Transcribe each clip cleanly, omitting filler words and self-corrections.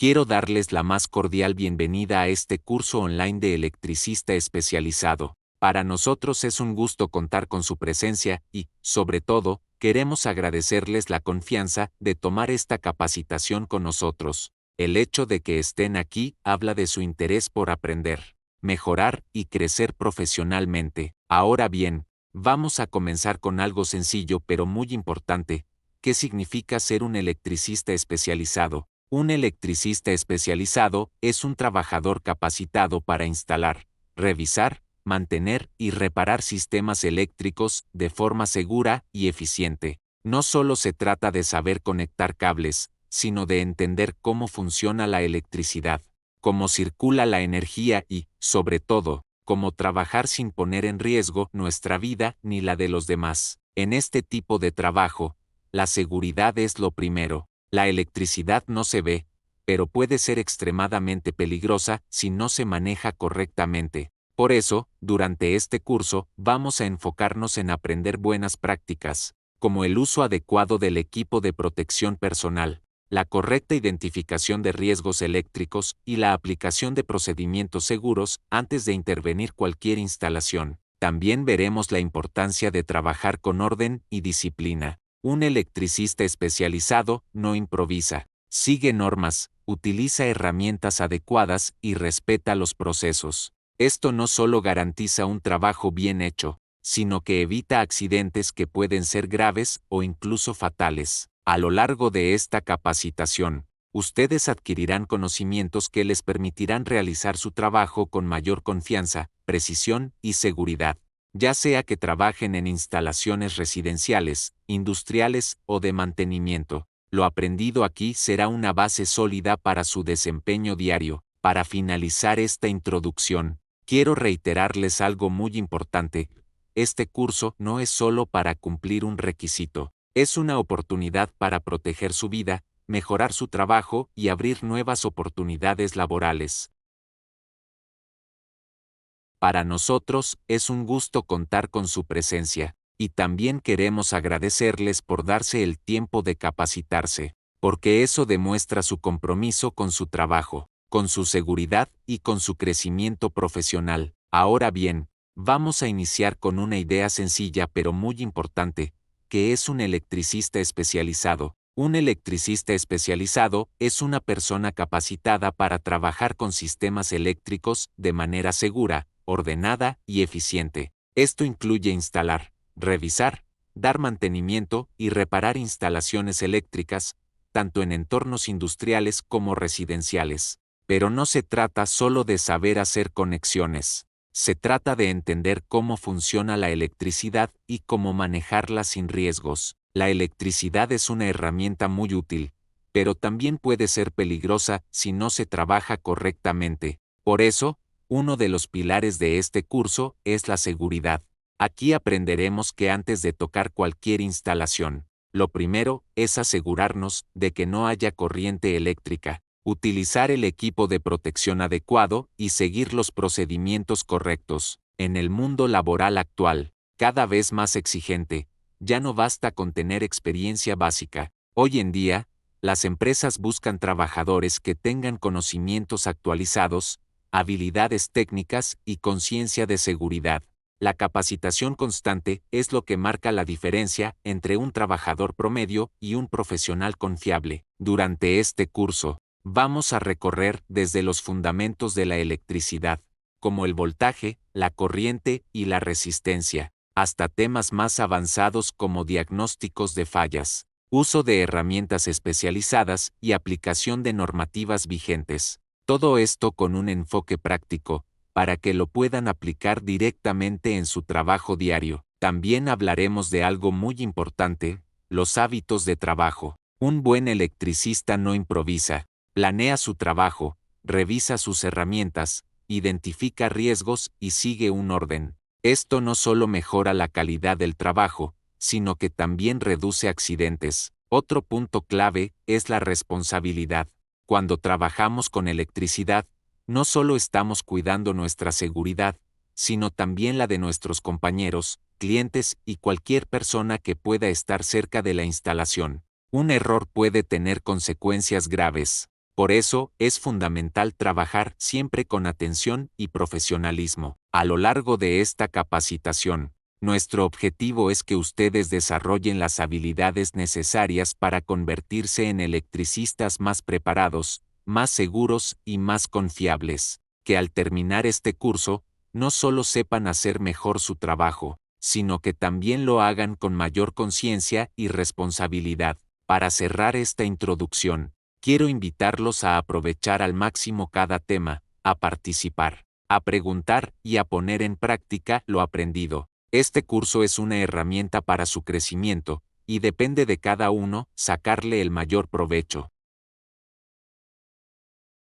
Quiero darles la más cordial bienvenida a este curso online de electricista especializado. Para nosotros es un gusto contar con su presencia y, sobre todo, queremos agradecerles la confianza de tomar esta capacitación con nosotros. El hecho de que estén aquí habla de su interés por aprender, mejorar y crecer profesionalmente. Ahora bien, vamos a comenzar con algo sencillo pero muy importante. ¿Qué significa ser un electricista especializado? Un electricista especializado es un trabajador capacitado para instalar, revisar, mantener y reparar sistemas eléctricos de forma segura y eficiente. No solo se trata de saber conectar cables, sino de entender cómo funciona la electricidad, cómo circula la energía y, sobre todo, cómo trabajar sin poner en riesgo nuestra vida ni la de los demás. En este tipo de trabajo, la seguridad es lo primero. La electricidad no se ve, pero puede ser extremadamente peligrosa si no se maneja correctamente. Por eso, durante este curso, vamos a enfocarnos en aprender buenas prácticas, como el uso adecuado del equipo de protección personal, la correcta identificación de riesgos eléctricos y la aplicación de procedimientos seguros antes de intervenir cualquier instalación. También veremos la importancia de trabajar con orden y disciplina. Un electricista especializado no improvisa, sigue normas, utiliza herramientas adecuadas y respeta los procesos. Esto no solo garantiza un trabajo bien hecho, sino que evita accidentes que pueden ser graves o incluso fatales. A lo largo de esta capacitación, ustedes adquirirán conocimientos que les permitirán realizar su trabajo con mayor confianza, precisión y seguridad. Ya sea que trabajen en instalaciones residenciales, industriales o de mantenimiento, lo aprendido aquí será una base sólida para su desempeño diario. Para finalizar esta introducción, quiero reiterarles algo muy importante. Este curso no es solo para cumplir un requisito, es una oportunidad para proteger su vida, mejorar su trabajo y abrir nuevas oportunidades laborales. Para nosotros es un gusto contar con su presencia, y también queremos agradecerles por darse el tiempo de capacitarse, porque eso demuestra su compromiso con su trabajo, con su seguridad y con su crecimiento profesional. Ahora bien, vamos a iniciar con una idea sencilla pero muy importante, que es un electricista especializado. Un electricista especializado es una persona capacitada para trabajar con sistemas eléctricos de manera segura, ordenada y eficiente. Esto incluye instalar, revisar, dar mantenimiento y reparar instalaciones eléctricas, tanto en entornos industriales como residenciales. Pero no se trata solo de saber hacer conexiones. Se trata de entender cómo funciona la electricidad y cómo manejarla sin riesgos. La electricidad es una herramienta muy útil, pero también puede ser peligrosa si no se trabaja correctamente. Por eso, uno de los pilares de este curso es la seguridad. Aquí aprenderemos que antes de tocar cualquier instalación, lo primero es asegurarnos de que no haya corriente eléctrica, utilizar el equipo de protección adecuado y seguir los procedimientos correctos. En el mundo laboral actual, cada vez más exigente, ya no basta con tener experiencia básica. Hoy en día, las empresas buscan trabajadores que tengan conocimientos actualizados, habilidades técnicas y conciencia de seguridad. La capacitación constante es lo que marca la diferencia entre un trabajador promedio y un profesional confiable. Durante este curso, vamos a recorrer desde los fundamentos de la electricidad, como el voltaje, la corriente y la resistencia, hasta temas más avanzados como diagnósticos de fallas, uso de herramientas especializadas y aplicación de normativas vigentes. Todo esto con un enfoque práctico, para que lo puedan aplicar directamente en su trabajo diario. También hablaremos de algo muy importante, los hábitos de trabajo. Un buen electricista no improvisa, planea su trabajo, revisa sus herramientas, identifica riesgos y sigue un orden. Esto no solo mejora la calidad del trabajo, sino que también reduce accidentes. Otro punto clave es la responsabilidad. Cuando trabajamos con electricidad, no solo estamos cuidando nuestra seguridad, sino también la de nuestros compañeros, clientes y cualquier persona que pueda estar cerca de la instalación. Un error puede tener consecuencias graves. Por eso, es fundamental trabajar siempre con atención y profesionalismo. A lo largo de esta capacitación, nuestro objetivo es que ustedes desarrollen las habilidades necesarias para convertirse en electricistas más preparados, más seguros y más confiables. Que al terminar este curso, no solo sepan hacer mejor su trabajo, sino que también lo hagan con mayor conciencia y responsabilidad. Para cerrar esta introducción, quiero invitarlos a aprovechar al máximo cada tema, a participar, a preguntar y a poner en práctica lo aprendido. Este curso es una herramienta para su crecimiento, y depende de cada uno sacarle el mayor provecho.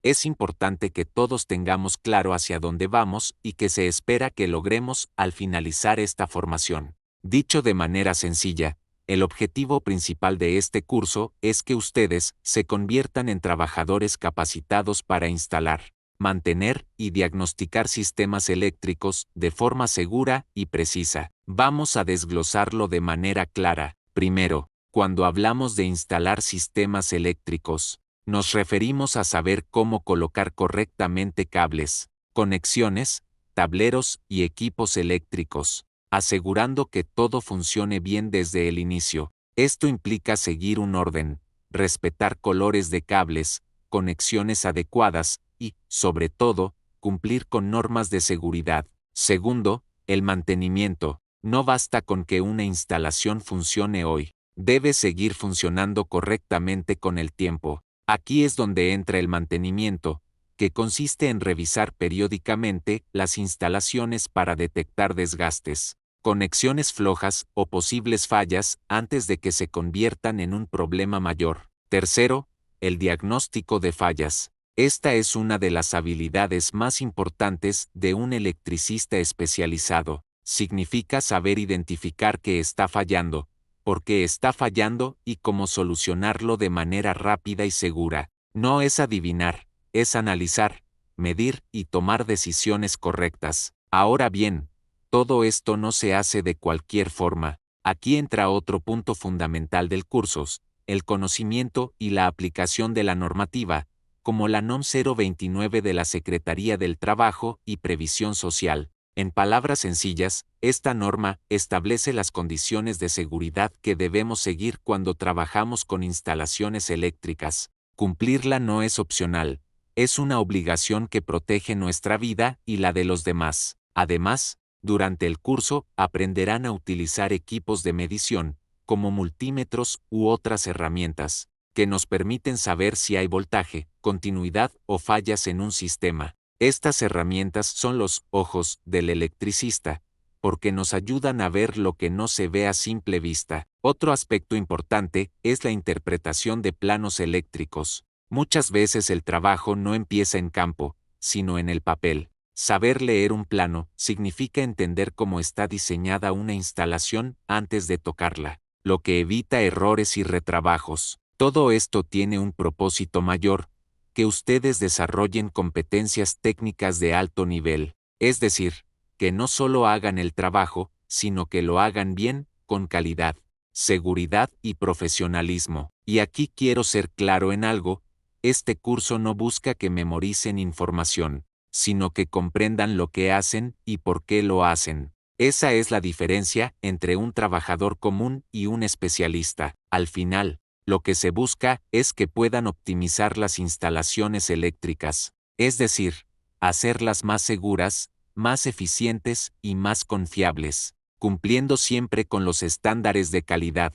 Es importante que todos tengamos claro hacia dónde vamos y que se espera que logremos al finalizar esta formación. Dicho de manera sencilla, el objetivo principal de este curso es que ustedes se conviertan en trabajadores capacitados para instalar, mantener y diagnosticar sistemas eléctricos de forma segura y precisa. Vamos a desglosarlo de manera clara. Primero, cuando hablamos de instalar sistemas eléctricos, nos referimos a saber cómo colocar correctamente cables, conexiones, tableros y equipos eléctricos, asegurando que todo funcione bien desde el inicio. Esto implica seguir un orden, respetar colores de cables, conexiones adecuadas y, sobre todo, cumplir con normas de seguridad. Segundo, el mantenimiento. No basta con que una instalación funcione hoy, debe seguir funcionando correctamente con el tiempo. Aquí es donde entra el mantenimiento, que consiste en revisar periódicamente las instalaciones para detectar desgastes, conexiones flojas o posibles fallas antes de que se conviertan en un problema mayor. Tercero, el diagnóstico de fallas. Esta es una de las habilidades más importantes de un electricista especializado. Significa saber identificar qué está fallando, por qué está fallando y cómo solucionarlo de manera rápida y segura. No es adivinar, es analizar, medir y tomar decisiones correctas. Ahora bien, todo esto no se hace de cualquier forma. Aquí entra otro punto fundamental del curso, el conocimiento y la aplicación de la normativa, como la NOM 029 de la Secretaría del Trabajo y Previsión Social. En palabras sencillas, esta norma establece las condiciones de seguridad que debemos seguir cuando trabajamos con instalaciones eléctricas. Cumplirla no es opcional, es una obligación que protege nuestra vida y la de los demás. Además, durante el curso aprenderán a utilizar equipos de medición, como multímetros u otras herramientas, que nos permiten saber si hay voltaje, continuidad o fallas en un sistema. Estas herramientas son los ojos del electricista, porque nos ayudan a ver lo que no se ve a simple vista. Otro aspecto importante es la interpretación de planos eléctricos. Muchas veces el trabajo no empieza en campo, sino en el papel. Saber leer un plano significa entender cómo está diseñada una instalación antes de tocarla, lo que evita errores y retrabajos. Todo esto tiene un propósito mayor, que ustedes desarrollen competencias técnicas de alto nivel, es decir, que no solo hagan el trabajo, sino que lo hagan bien, con calidad, seguridad y profesionalismo. Y aquí quiero ser claro en algo, este curso no busca que memoricen información, sino que comprendan lo que hacen y por qué lo hacen. Esa es la diferencia entre un trabajador común y un especialista. Al final, lo que se busca es que puedan optimizar las instalaciones eléctricas, es decir, hacerlas más seguras, más eficientes y más confiables, cumpliendo siempre con los estándares de calidad.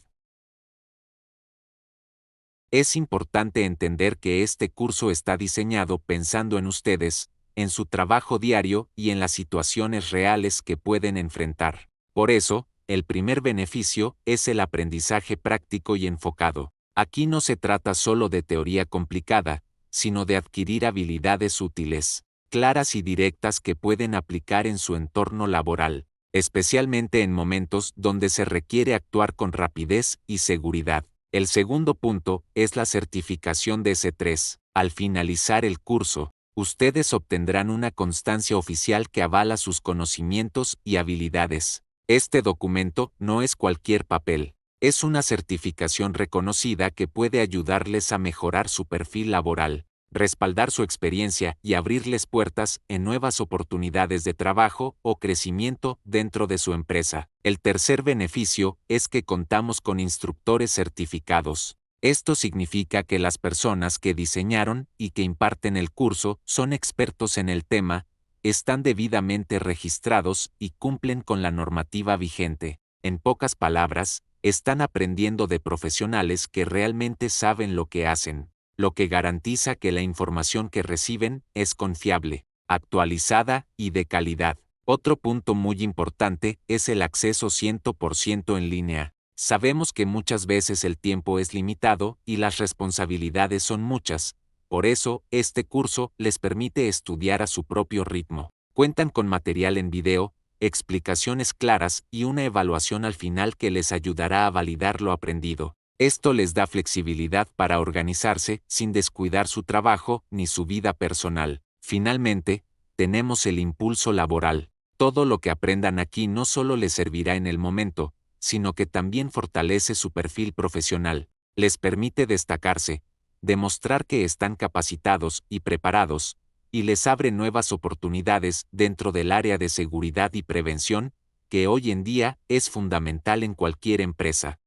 Es importante entender que este curso está diseñado pensando en ustedes, en su trabajo diario y en las situaciones reales que pueden enfrentar. Por eso, el primer beneficio es el aprendizaje práctico y enfocado. Aquí no se trata solo de teoría complicada, sino de adquirir habilidades útiles, claras y directas que pueden aplicar en su entorno laboral, especialmente en momentos donde se requiere actuar con rapidez y seguridad. El segundo punto es la certificación de S3. Al finalizar el curso, ustedes obtendrán una constancia oficial que avala sus conocimientos y habilidades. Este documento no es cualquier papel. Es una certificación reconocida que puede ayudarles a mejorar su perfil laboral, respaldar su experiencia y abrirles puertas en nuevas oportunidades de trabajo o crecimiento dentro de su empresa. El tercer beneficio es que contamos con instructores certificados. Esto significa que las personas que diseñaron y que imparten el curso son expertos en el tema, están debidamente registrados y cumplen con la normativa vigente. En pocas palabras, están aprendiendo de profesionales que realmente saben lo que hacen, lo que garantiza que la información que reciben es confiable, actualizada y de calidad. Otro punto muy importante es el acceso 100% en línea. Sabemos que muchas veces el tiempo es limitado y las responsabilidades son muchas. Por eso, este curso les permite estudiar a su propio ritmo. Cuentan con material en video, explicaciones claras y una evaluación al final que les ayudará a validar lo aprendido. Esto les da flexibilidad para organizarse sin descuidar su trabajo ni su vida personal. Finalmente, tenemos el impulso laboral. Todo lo que aprendan aquí no solo les servirá en el momento, sino que también fortalece su perfil profesional, les permite destacarse, demostrar que están capacitados y preparados, y les abre nuevas oportunidades dentro del área de seguridad y prevención, que hoy en día es fundamental en cualquier empresa.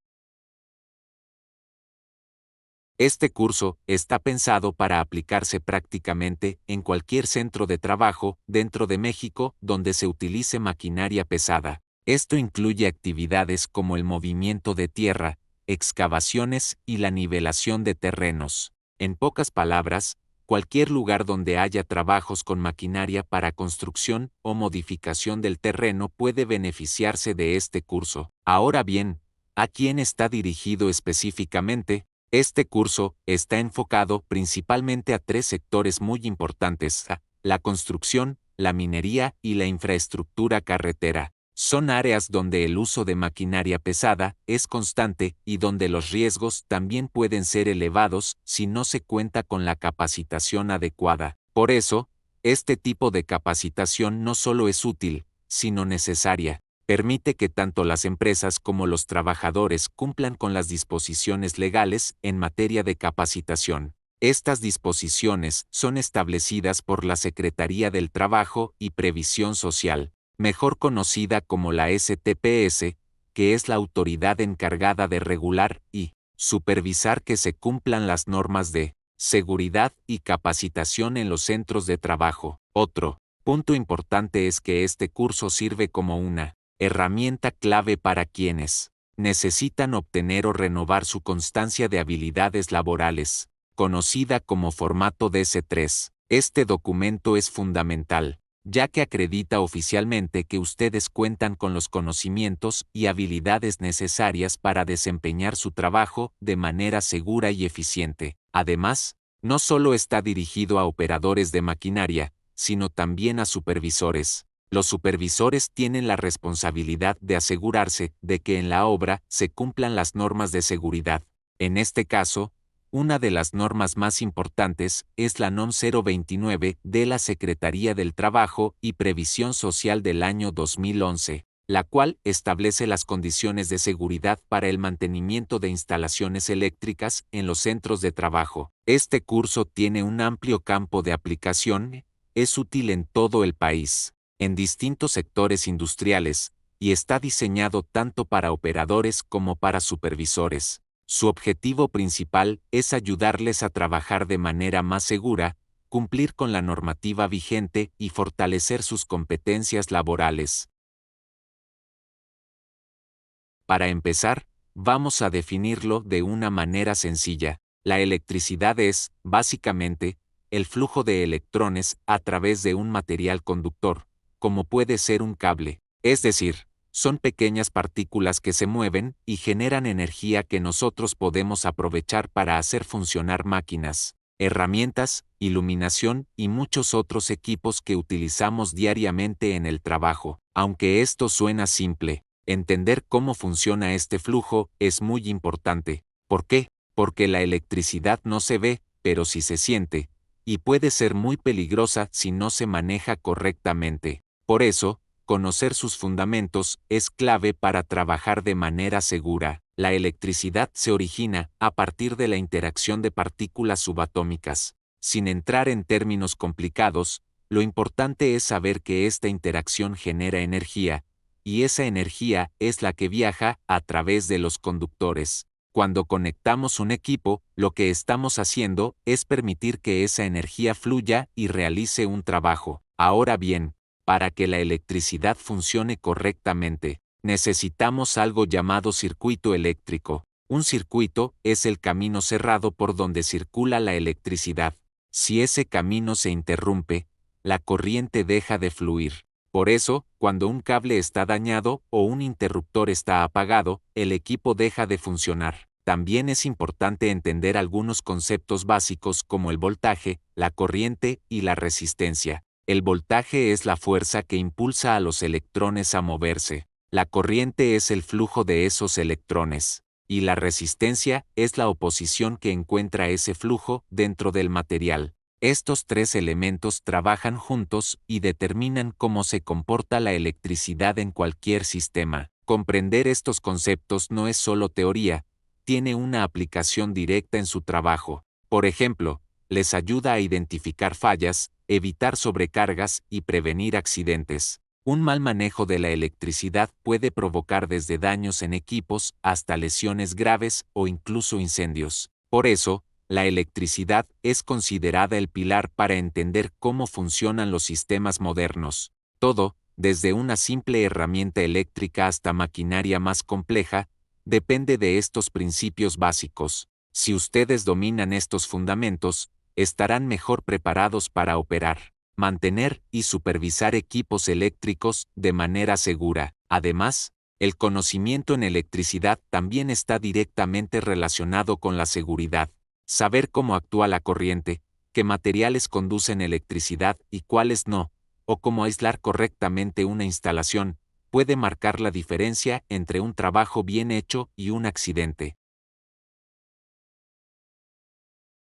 Este curso está pensado para aplicarse prácticamente en cualquier centro de trabajo dentro de México donde se utilice maquinaria pesada. Esto incluye actividades como el movimiento de tierra, excavaciones y la nivelación de terrenos. En pocas palabras, cualquier lugar donde haya trabajos con maquinaria para construcción o modificación del terreno puede beneficiarse de este curso. Ahora bien, ¿a quién está dirigido específicamente? Este curso está enfocado principalmente a tres sectores muy importantes: la construcción, la minería y la infraestructura carretera. Son áreas donde el uso de maquinaria pesada es constante y donde los riesgos también pueden ser elevados si no se cuenta con la capacitación adecuada. Por eso, este tipo de capacitación no solo es útil, sino necesaria. Permite que tanto las empresas como los trabajadores cumplan con las disposiciones legales en materia de capacitación. Estas disposiciones son establecidas por la Secretaría del Trabajo y Previsión Social, mejor conocida como la STPS, que es la autoridad encargada de regular y supervisar que se cumplan las normas de seguridad y capacitación en los centros de trabajo. Otro punto importante es que este curso sirve como una herramienta clave para quienes necesitan obtener o renovar su constancia de habilidades laborales, conocida como formato DS3. Este documento es fundamental, ya que acredita oficialmente que ustedes cuentan con los conocimientos y habilidades necesarias para desempeñar su trabajo de manera segura y eficiente. Además, no solo está dirigido a operadores de maquinaria, sino también a supervisores. Los supervisores tienen la responsabilidad de asegurarse de que en la obra se cumplan las normas de seguridad. En este caso, una de las normas más importantes es la NOM 029 de la Secretaría del Trabajo y Previsión Social del año 2011, la cual establece las condiciones de seguridad para el mantenimiento de instalaciones eléctricas en los centros de trabajo. Este curso tiene un amplio campo de aplicación, es útil en todo el país, en distintos sectores industriales, y está diseñado tanto para operadores como para supervisores. Su objetivo principal es ayudarles a trabajar de manera más segura, cumplir con la normativa vigente y fortalecer sus competencias laborales. Para empezar, vamos a definirlo de una manera sencilla. La electricidad es, básicamente, el flujo de electrones a través de un material conductor, como puede ser un cable. Es decir, son pequeñas partículas que se mueven y generan energía que nosotros podemos aprovechar para hacer funcionar máquinas, herramientas, iluminación y muchos otros equipos que utilizamos diariamente en el trabajo. Aunque esto suena simple, entender cómo funciona este flujo es muy importante. ¿Por qué? Porque la electricidad no se ve, pero sí se siente, y puede ser muy peligrosa si no se maneja correctamente. Por eso, conocer sus fundamentos es clave para trabajar de manera segura. La electricidad se origina a partir de la interacción de partículas subatómicas. Sin entrar en términos complicados, lo importante es saber que esta interacción genera energía, y esa energía es la que viaja a través de los conductores. Cuando conectamos un equipo, lo que estamos haciendo es permitir que esa energía fluya y realice un trabajo. Ahora bien, para que la electricidad funcione correctamente, necesitamos algo llamado circuito eléctrico. Un circuito es el camino cerrado por donde circula la electricidad. Si ese camino se interrumpe, la corriente deja de fluir. Por eso, cuando un cable está dañado o un interruptor está apagado, el equipo deja de funcionar. También es importante entender algunos conceptos básicos como el voltaje, la corriente y la resistencia. El voltaje es la fuerza que impulsa a los electrones a moverse. La corriente es el flujo de esos electrones. Y la resistencia es la oposición que encuentra ese flujo dentro del material. Estos tres elementos trabajan juntos y determinan cómo se comporta la electricidad en cualquier sistema. Comprender estos conceptos no es solo teoría, tiene una aplicación directa en su trabajo. Por ejemplo, les ayuda a identificar fallas, evitar sobrecargas y prevenir accidentes. Un mal manejo de la electricidad puede provocar desde daños en equipos hasta lesiones graves o incluso incendios. Por eso, la electricidad es considerada el pilar para entender cómo funcionan los sistemas modernos. Todo, desde una simple herramienta eléctrica hasta maquinaria más compleja, depende de estos principios básicos. Si ustedes dominan estos fundamentos, estarán mejor preparados para operar, mantener y supervisar equipos eléctricos de manera segura. Además, el conocimiento en electricidad también está directamente relacionado con la seguridad. Saber cómo actúa la corriente, qué materiales conducen electricidad y cuáles no, o cómo aislar correctamente una instalación, puede marcar la diferencia entre un trabajo bien hecho y un accidente.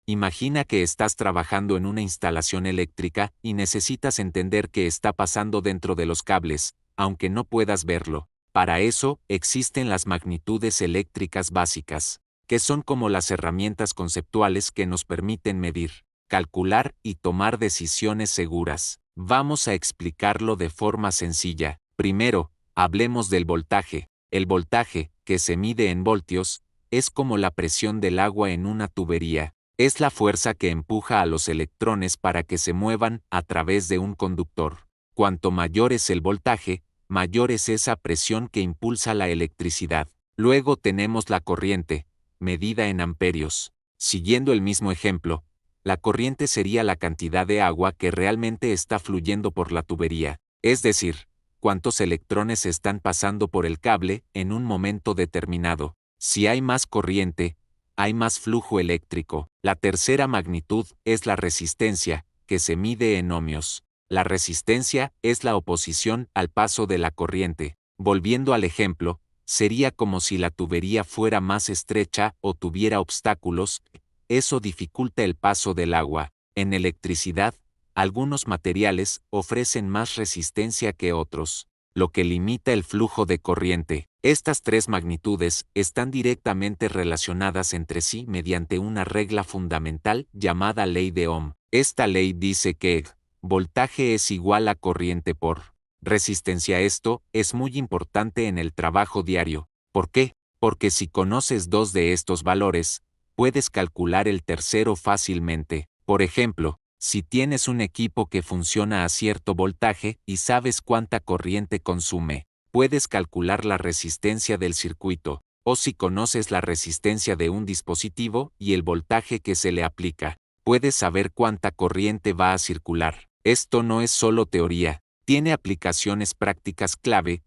Imagina que estás trabajando en una instalación eléctrica y necesitas entender qué está pasando dentro de los cables, aunque no puedas verlo. Para eso, existen las magnitudes eléctricas básicas, que son como las herramientas conceptuales que nos permiten medir, calcular y tomar decisiones seguras. Vamos a explicarlo de forma sencilla. Primero, hablemos del voltaje. El voltaje, que se mide en voltios, es como la presión del agua en una tubería. Es la fuerza que empuja a los electrones para que se muevan a través de un conductor. Cuanto mayor es el voltaje, mayor es esa presión que impulsa la electricidad. Luego tenemos la corriente, medida en amperios. Siguiendo el mismo ejemplo, la corriente sería la cantidad de agua que realmente está fluyendo por la tubería, es decir, cuántos electrones están pasando por el cable en un momento determinado. Si hay más corriente, hay más flujo eléctrico. La tercera magnitud es la resistencia, que se mide en ohmios. La resistencia es la oposición al paso de la corriente. Volviendo al ejemplo, sería como si la tubería fuera más estrecha o tuviera obstáculos. Eso dificulta el paso del agua. En electricidad, algunos materiales ofrecen más resistencia que otros, lo que limita el flujo de corriente. Estas tres magnitudes están directamente relacionadas entre sí mediante una regla fundamental llamada ley de Ohm. Esta ley dice que voltaje es igual a corriente por resistencia. Esto es muy importante en el trabajo diario. ¿Por qué? Porque si conoces dos de estos valores, puedes calcular el tercero fácilmente. Por ejemplo, si tienes un equipo que funciona a cierto voltaje y sabes cuánta corriente consume, puedes calcular la resistencia del circuito, o si conoces la resistencia de un dispositivo y el voltaje que se le aplica, puedes saber cuánta corriente va a circular. Esto no es solo teoría, tiene aplicaciones prácticas clave,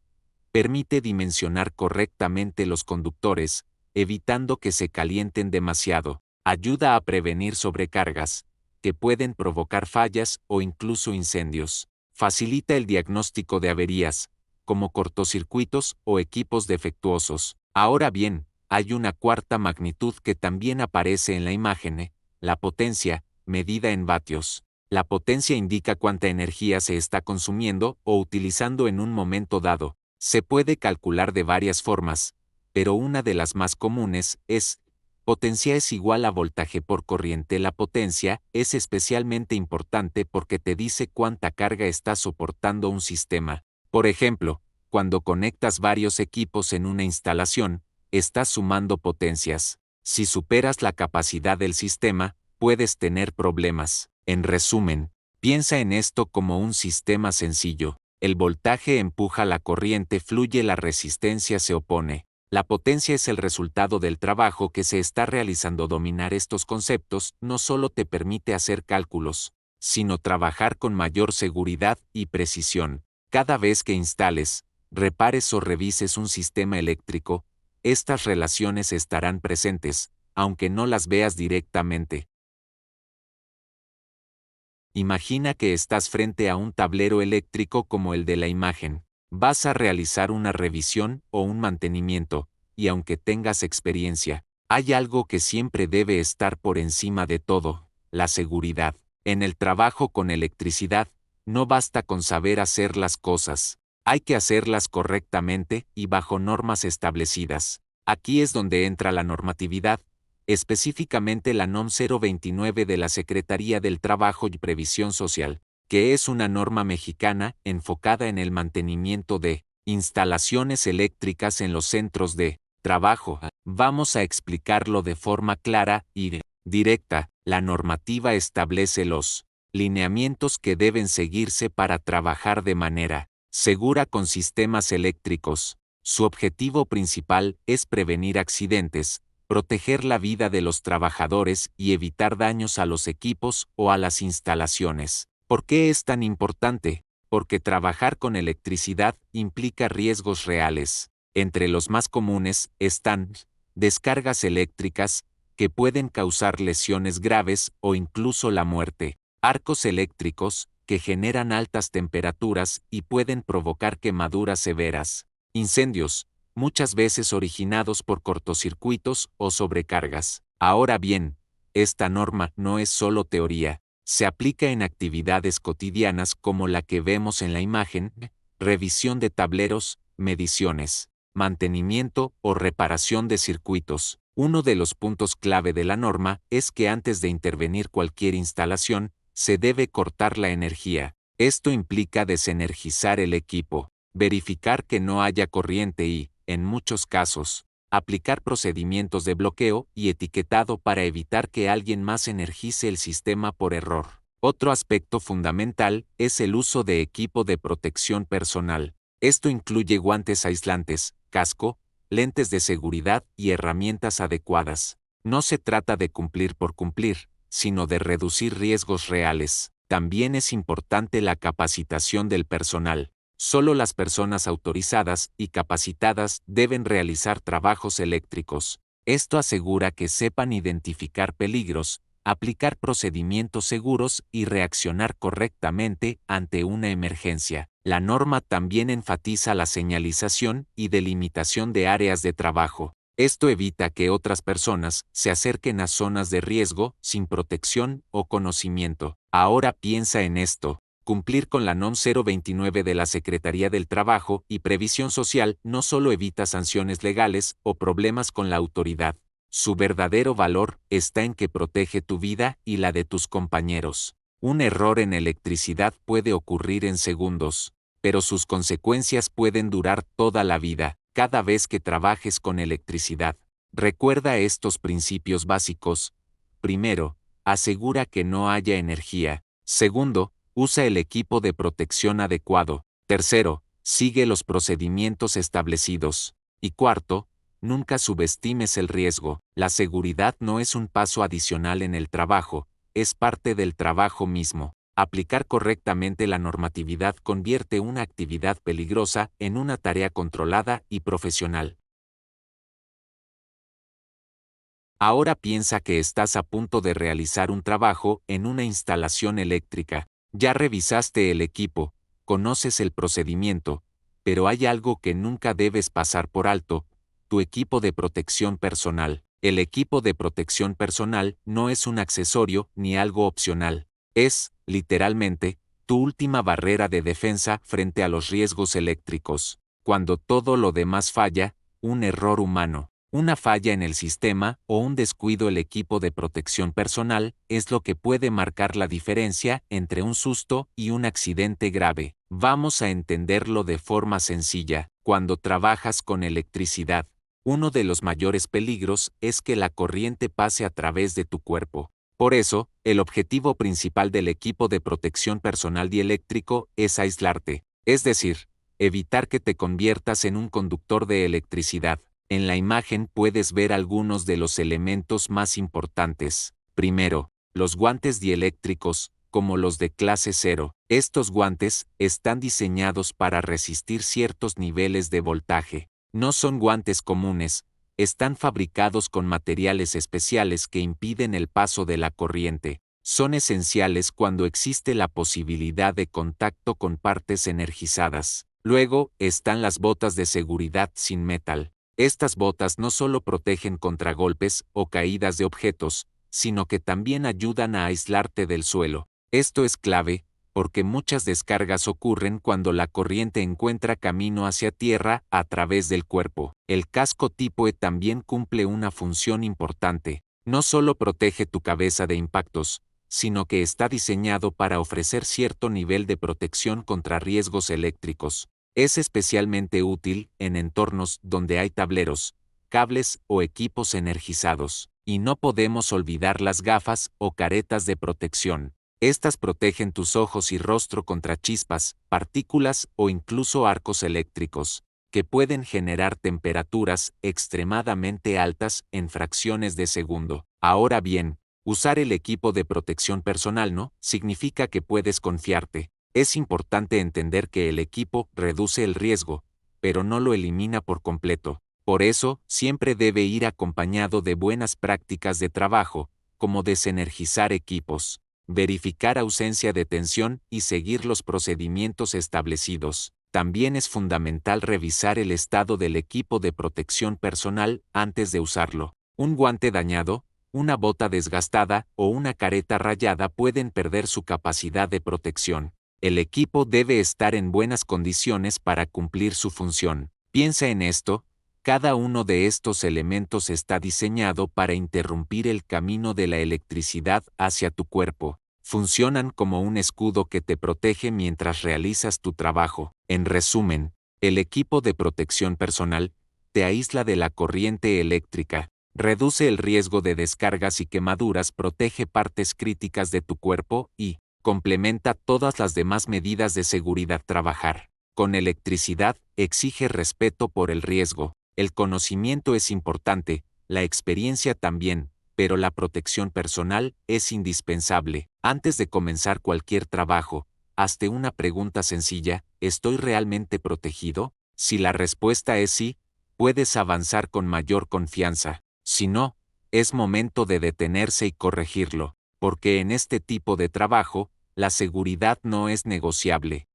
permite dimensionar correctamente los conductores, evitando que se calienten demasiado, ayuda a prevenir sobrecargas, que pueden provocar fallas o incluso incendios, facilita el diagnóstico de averías, como cortocircuitos o equipos defectuosos. Ahora bien, hay una cuarta magnitud que también aparece en la imagen, la potencia, medida en vatios. La potencia indica cuánta energía se está consumiendo o utilizando en un momento dado. Se puede calcular de varias formas, pero una de las más comunes es Potencia es igual a voltaje por corriente. La potencia es especialmente importante porque te dice cuánta carga está soportando un sistema. Por ejemplo, cuando conectas varios equipos en una instalación, estás sumando potencias. Si superas la capacidad del sistema, puedes tener problemas. En resumen, piensa en esto como un sistema sencillo. El voltaje empuja la corriente, fluye, la resistencia se opone. La potencia es el resultado del trabajo que se está realizando. Dominar estos conceptos no solo te permite hacer cálculos, sino trabajar con mayor seguridad y precisión. Cada vez que instales, repares o revises un sistema eléctrico, estas relaciones estarán presentes, aunque no las veas directamente. Imagina que estás frente a un tablero eléctrico como el de la imagen. Vas a realizar una revisión o un mantenimiento, y aunque tengas experiencia, hay algo que siempre debe estar por encima de todo: la seguridad. En el trabajo con electricidad, no basta con saber hacer las cosas, hay que hacerlas correctamente y bajo normas establecidas. Aquí es donde entra la normatividad, específicamente la NOM 029 de la Secretaría del Trabajo y Previsión Social, que es una norma mexicana enfocada en el mantenimiento de instalaciones eléctricas en los centros de trabajo. Vamos a explicarlo de forma clara y directa. La normativa establece los lineamientos que deben seguirse para trabajar de manera segura con sistemas eléctricos. Su objetivo principal es prevenir accidentes, proteger la vida de los trabajadores y evitar daños a los equipos o a las instalaciones. ¿Por qué es tan importante? Porque trabajar con electricidad implica riesgos reales. Entre los más comunes están descargas eléctricas, que pueden causar lesiones graves o incluso la muerte; arcos eléctricos, que generan altas temperaturas y pueden provocar quemaduras severas; incendios, muchas veces originados por cortocircuitos o sobrecargas. Ahora bien, esta norma no es solo teoría, se aplica en actividades cotidianas como la que vemos en la imagen: revisión de tableros, mediciones, mantenimiento o reparación de circuitos. Uno de los puntos clave de la norma es que antes de intervenir cualquier instalación, se debe cortar la energía. Esto implica desenergizar el equipo, verificar que no haya corriente y, en muchos casos, aplicar procedimientos de bloqueo y etiquetado para evitar que alguien más energice el sistema por error. Otro aspecto fundamental es el uso de equipo de protección personal. Esto incluye guantes aislantes, casco, lentes de seguridad y herramientas adecuadas. No se trata de cumplir por cumplir, sino de reducir riesgos reales. También es importante la capacitación del personal. Solo las personas autorizadas y capacitadas deben realizar trabajos eléctricos. Esto asegura que sepan identificar peligros, aplicar procedimientos seguros y reaccionar correctamente ante una emergencia. La norma también enfatiza la señalización y delimitación de áreas de trabajo. Esto evita que otras personas se acerquen a zonas de riesgo sin protección o conocimiento. Ahora piensa en esto: cumplir con la NOM 029 de la Secretaría del Trabajo y Previsión Social no solo evita sanciones legales o problemas con la autoridad. Su verdadero valor está en que protege tu vida y la de tus compañeros. Un error en electricidad puede ocurrir en segundos, pero sus consecuencias pueden durar toda la vida. Cada vez que trabajes con electricidad, recuerda estos principios básicos. Primero, asegura que no haya energía. Segundo, usa el equipo de protección adecuado. Tercero, sigue los procedimientos establecidos. Y cuarto, nunca subestimes el riesgo. La seguridad no es un paso adicional en el trabajo, es parte del trabajo mismo. Aplicar correctamente la normatividad convierte una actividad peligrosa en una tarea controlada y profesional. Ahora piensa que estás a punto de realizar un trabajo en una instalación eléctrica. Ya revisaste el equipo, conoces el procedimiento, pero hay algo que nunca debes pasar por alto: tu equipo de protección personal. El equipo de protección personal no es un accesorio ni algo opcional. Es, literalmente, tu última barrera de defensa frente a los riesgos eléctricos. Cuando todo lo demás falla, un error humano, Una falla en el sistema o un descuido del equipo de protección personal es lo que puede marcar la diferencia entre un susto y un accidente grave. Vamos a entenderlo de forma sencilla. Cuando trabajas con electricidad, uno de los mayores peligros es que la corriente pase a través de tu cuerpo. Por eso, el objetivo principal del equipo de protección personal dieléctrico es aislarte, es decir, evitar que te conviertas en un conductor de electricidad. En la imagen puedes ver algunos de los elementos más importantes. Primero, los guantes dieléctricos, como los de clase 0. Estos guantes están diseñados para resistir ciertos niveles de voltaje. No son guantes comunes, están fabricados con materiales especiales que impiden el paso de la corriente. Son esenciales cuando existe la posibilidad de contacto con partes energizadas. Luego, están las botas de seguridad sin metal. Estas botas no solo protegen contra golpes o caídas de objetos, sino que también ayudan a aislarte del suelo. Esto es clave, porque muchas descargas ocurren cuando la corriente encuentra camino hacia tierra a través del cuerpo. El casco tipo E también cumple una función importante. No solo protege tu cabeza de impactos, sino que está diseñado para ofrecer cierto nivel de protección contra riesgos eléctricos. Es especialmente útil en entornos donde hay tableros, cables o equipos energizados. Y no podemos olvidar las gafas o caretas de protección. Estas protegen tus ojos y rostro contra chispas, partículas o incluso arcos eléctricos, que pueden generar temperaturas extremadamente altas en fracciones de segundo. Ahora bien, usar el equipo de protección personal no significa que puedes confiarte. Es importante entender que el equipo reduce el riesgo, pero no lo elimina por completo. Por eso, siempre debe ir acompañado de buenas prácticas de trabajo, como desenergizar equipos, verificar ausencia de tensión y seguir los procedimientos establecidos. También es fundamental revisar el estado del equipo de protección personal antes de usarlo. Un guante dañado, una bota desgastada o una careta rayada pueden perder su capacidad de protección. El equipo debe estar en buenas condiciones para cumplir su función. Piensa en esto, cada uno de estos elementos está diseñado para interrumpir el camino de la electricidad hacia tu cuerpo. Funcionan como un escudo que te protege mientras realizas tu trabajo. En resumen, el equipo de protección personal te aísla de la corriente eléctrica, reduce el riesgo de descargas y quemaduras, protege partes críticas de tu cuerpo y complementa todas las demás medidas de seguridad. Trabajar con electricidad exige respeto por el riesgo. El conocimiento es importante, la experiencia también, pero la protección personal es indispensable. Antes de comenzar cualquier trabajo, hazte una pregunta sencilla: ¿estoy realmente protegido? Si la respuesta es sí, puedes avanzar con mayor confianza. Si no, es momento de detenerse y corregirlo, porque en este tipo de trabajo, la seguridad no es negociable.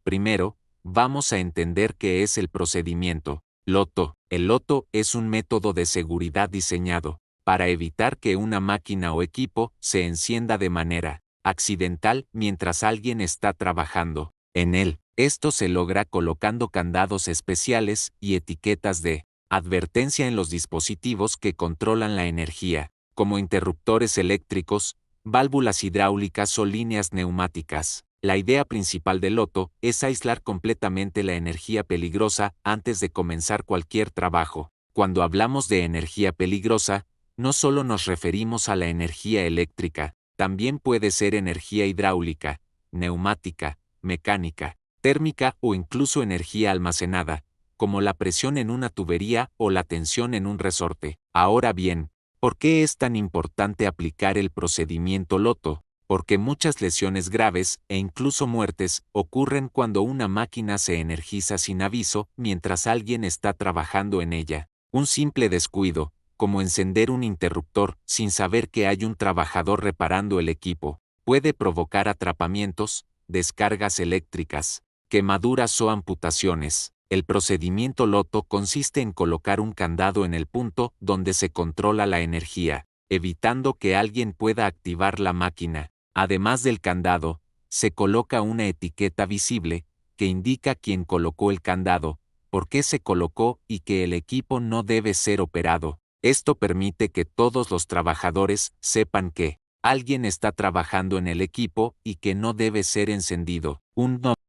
Primero, vamos a entender qué es el procedimiento LOTO. El LOTO es un método de seguridad diseñado para evitar que una máquina o equipo se encienda de manera accidental mientras alguien está trabajando en él. Esto se logra colocando candados especiales y etiquetas de advertencia en los dispositivos que controlan la energía, como interruptores eléctricos, válvulas hidráulicas o líneas neumáticas. La idea principal del LOTO es aislar completamente la energía peligrosa antes de comenzar cualquier trabajo. Cuando hablamos de energía peligrosa, no solo nos referimos a la energía eléctrica, también puede ser energía hidráulica, neumática, mecánica, térmica o incluso energía almacenada, como la presión en una tubería o la tensión en un resorte. Ahora bien, ¿por qué es tan importante aplicar el procedimiento LOTO? Porque muchas lesiones graves e incluso muertes ocurren cuando una máquina se energiza sin aviso mientras alguien está trabajando en ella. Un simple descuido, como encender un interruptor sin saber que hay un trabajador reparando el equipo, puede provocar atrapamientos, descargas eléctricas, quemaduras o amputaciones. El procedimiento LOTO consiste en colocar un candado en el punto donde se controla la energía, evitando que alguien pueda activar la máquina. Además del candado, se coloca una etiqueta visible, que indica quién colocó el candado, por qué se colocó y que el equipo no debe ser operado. Esto permite que todos los trabajadores sepan que alguien está trabajando en el equipo y que no debe ser encendido.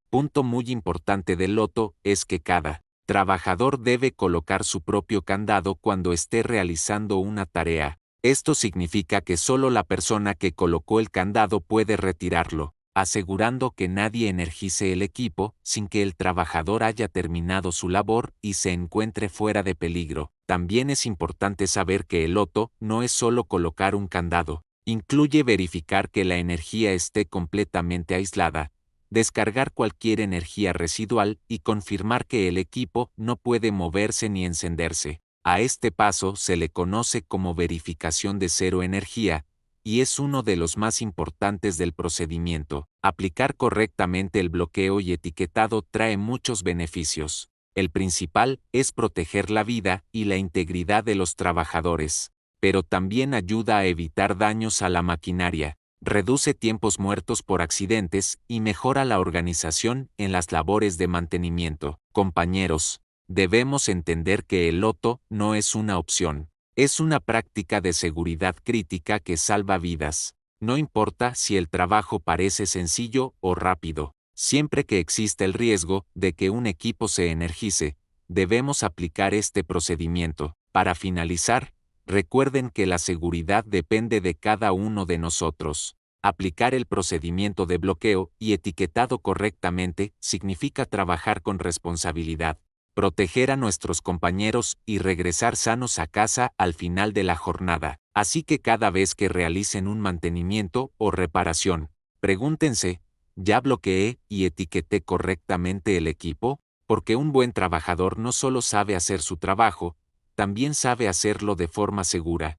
Punto muy importante del loto es que cada trabajador debe colocar su propio candado cuando esté realizando una tarea. Esto significa que solo la persona que colocó el candado puede retirarlo, asegurando que nadie energice el equipo sin que el trabajador haya terminado su labor y se encuentre fuera de peligro. También es importante saber que el loto no es solo colocar un candado, incluye verificar que la energía esté completamente aislada, descargar cualquier energía residual y confirmar que el equipo no puede moverse ni encenderse. A este paso se le conoce como verificación de cero energía, y es uno de los más importantes del procedimiento. Aplicar correctamente el bloqueo y etiquetado trae muchos beneficios. El principal es proteger la vida y la integridad de los trabajadores, pero también ayuda a evitar daños a la maquinaria, reduce tiempos muertos por accidentes y mejora la organización en las labores de mantenimiento. Compañeros, debemos entender que el loto no es una opción. Es una práctica de seguridad crítica que salva vidas. No importa si el trabajo parece sencillo o rápido. Siempre que exista el riesgo de que un equipo se energice, debemos aplicar este procedimiento. Para finalizar, recuerden que la seguridad depende de cada uno de nosotros. Aplicar el procedimiento de bloqueo y etiquetado correctamente significa trabajar con responsabilidad, proteger a nuestros compañeros y regresar sanos a casa al final de la jornada. Así que cada vez que realicen un mantenimiento o reparación, pregúntense, ¿ya bloqueé y etiqueté correctamente el equipo? Porque un buen trabajador no solo sabe hacer su trabajo, también sabe hacerlo de forma segura.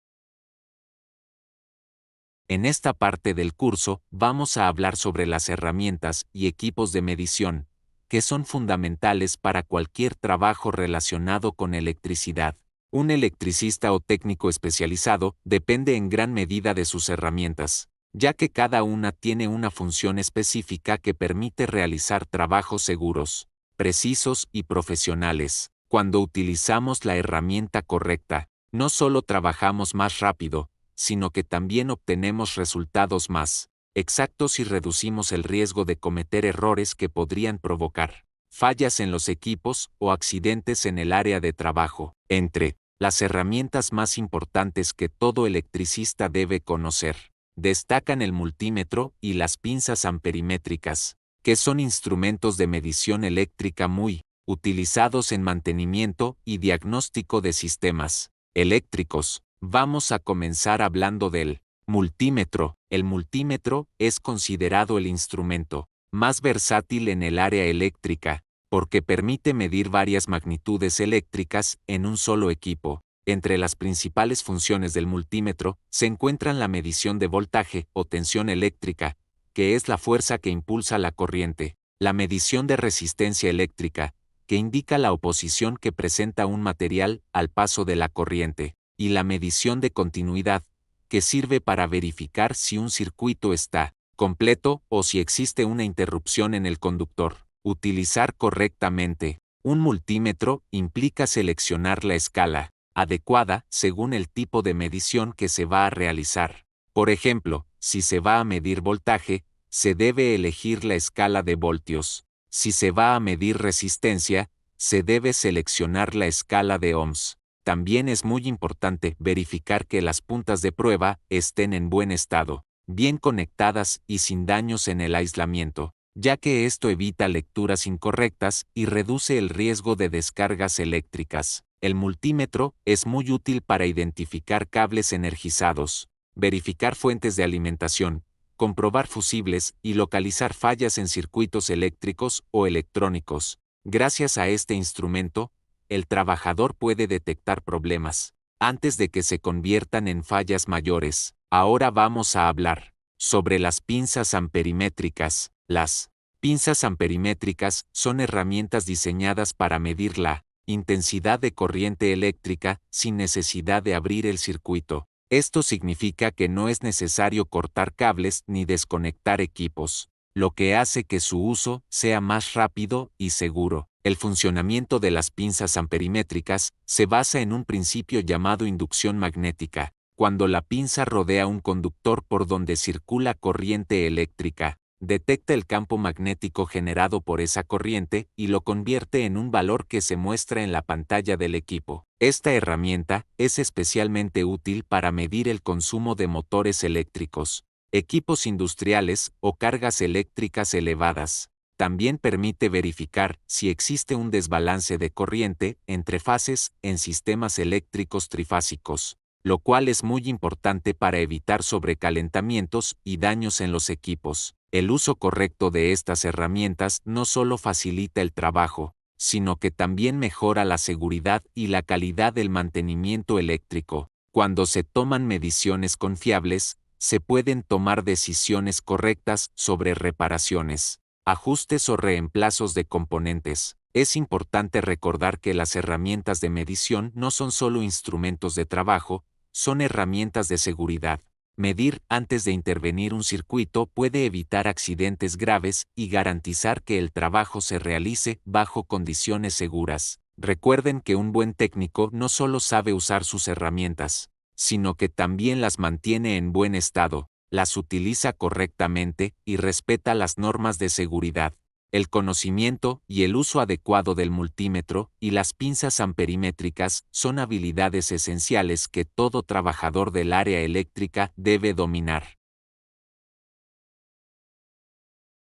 En esta parte del curso vamos a hablar sobre las herramientas y equipos de medición, que son fundamentales para cualquier trabajo relacionado con electricidad. Un electricista o técnico especializado depende en gran medida de sus herramientas, ya que cada una tiene una función específica que permite realizar trabajos seguros, precisos y profesionales. Cuando utilizamos la herramienta correcta, no solo trabajamos más rápido, sino que también obtenemos resultados más exactos y reducimos el riesgo de cometer errores que podrían provocar fallas en los equipos o accidentes en el área de trabajo. Entre las herramientas más importantes que todo electricista debe conocer, destacan el multímetro y las pinzas amperimétricas, que son instrumentos de medición eléctrica muy utilizados en mantenimiento y diagnóstico de sistemas eléctricos. Vamos a comenzar hablando del multímetro. El multímetro es considerado el instrumento más versátil en el área eléctrica, porque permite medir varias magnitudes eléctricas en un solo equipo. Entre las principales funciones del multímetro se encuentran la medición de voltaje o tensión eléctrica, que es la fuerza que impulsa la corriente, la medición de resistencia eléctrica, que indica la oposición que presenta un material al paso de la corriente, y la medición de continuidad, que sirve para verificar si un circuito está completo o si existe una interrupción en el conductor. Utilizar correctamente un multímetro implica seleccionar la escala adecuada según el tipo de medición que se va a realizar. Por ejemplo, si se va a medir voltaje, se debe elegir la escala de voltios. Si se va a medir resistencia, se debe seleccionar la escala de ohms. También es muy importante verificar que las puntas de prueba estén en buen estado, bien conectadas y sin daños en el aislamiento, ya que esto evita lecturas incorrectas y reduce el riesgo de descargas eléctricas. El multímetro es muy útil para identificar cables energizados, verificar fuentes de alimentación, comprobar fusibles y localizar fallas en circuitos eléctricos o electrónicos. Gracias a este instrumento, el trabajador puede detectar problemas antes de que se conviertan en fallas mayores. Ahora vamos a hablar sobre las pinzas amperimétricas. Las pinzas amperimétricas son herramientas diseñadas para medir la intensidad de corriente eléctrica sin necesidad de abrir el circuito. Esto significa que no es necesario cortar cables ni desconectar equipos, lo que hace que su uso sea más rápido y seguro. El funcionamiento de las pinzas amperimétricas se basa en un principio llamado inducción magnética, cuando la pinza rodea un conductor por donde circula corriente eléctrica, detecta el campo magnético generado por esa corriente y lo convierte en un valor que se muestra en la pantalla del equipo. Esta herramienta es especialmente útil para medir el consumo de motores eléctricos, equipos industriales o cargas eléctricas elevadas. También permite verificar si existe un desbalance de corriente entre fases en sistemas eléctricos trifásicos, lo cual es muy importante para evitar sobrecalentamientos y daños en los equipos. El uso correcto de estas herramientas no solo facilita el trabajo, sino que también mejora la seguridad y la calidad del mantenimiento eléctrico. Cuando se toman mediciones confiables, se pueden tomar decisiones correctas sobre reparaciones, ajustes o reemplazos de componentes. Es importante recordar que las herramientas de medición no son solo instrumentos de trabajo, son herramientas de seguridad. Medir antes de intervenir un circuito puede evitar accidentes graves y garantizar que el trabajo se realice bajo condiciones seguras. Recuerden que un buen técnico no solo sabe usar sus herramientas, sino que también las mantiene en buen estado, las utiliza correctamente y respeta las normas de seguridad. El conocimiento y el uso adecuado del multímetro y las pinzas amperimétricas son habilidades esenciales que todo trabajador del área eléctrica debe dominar.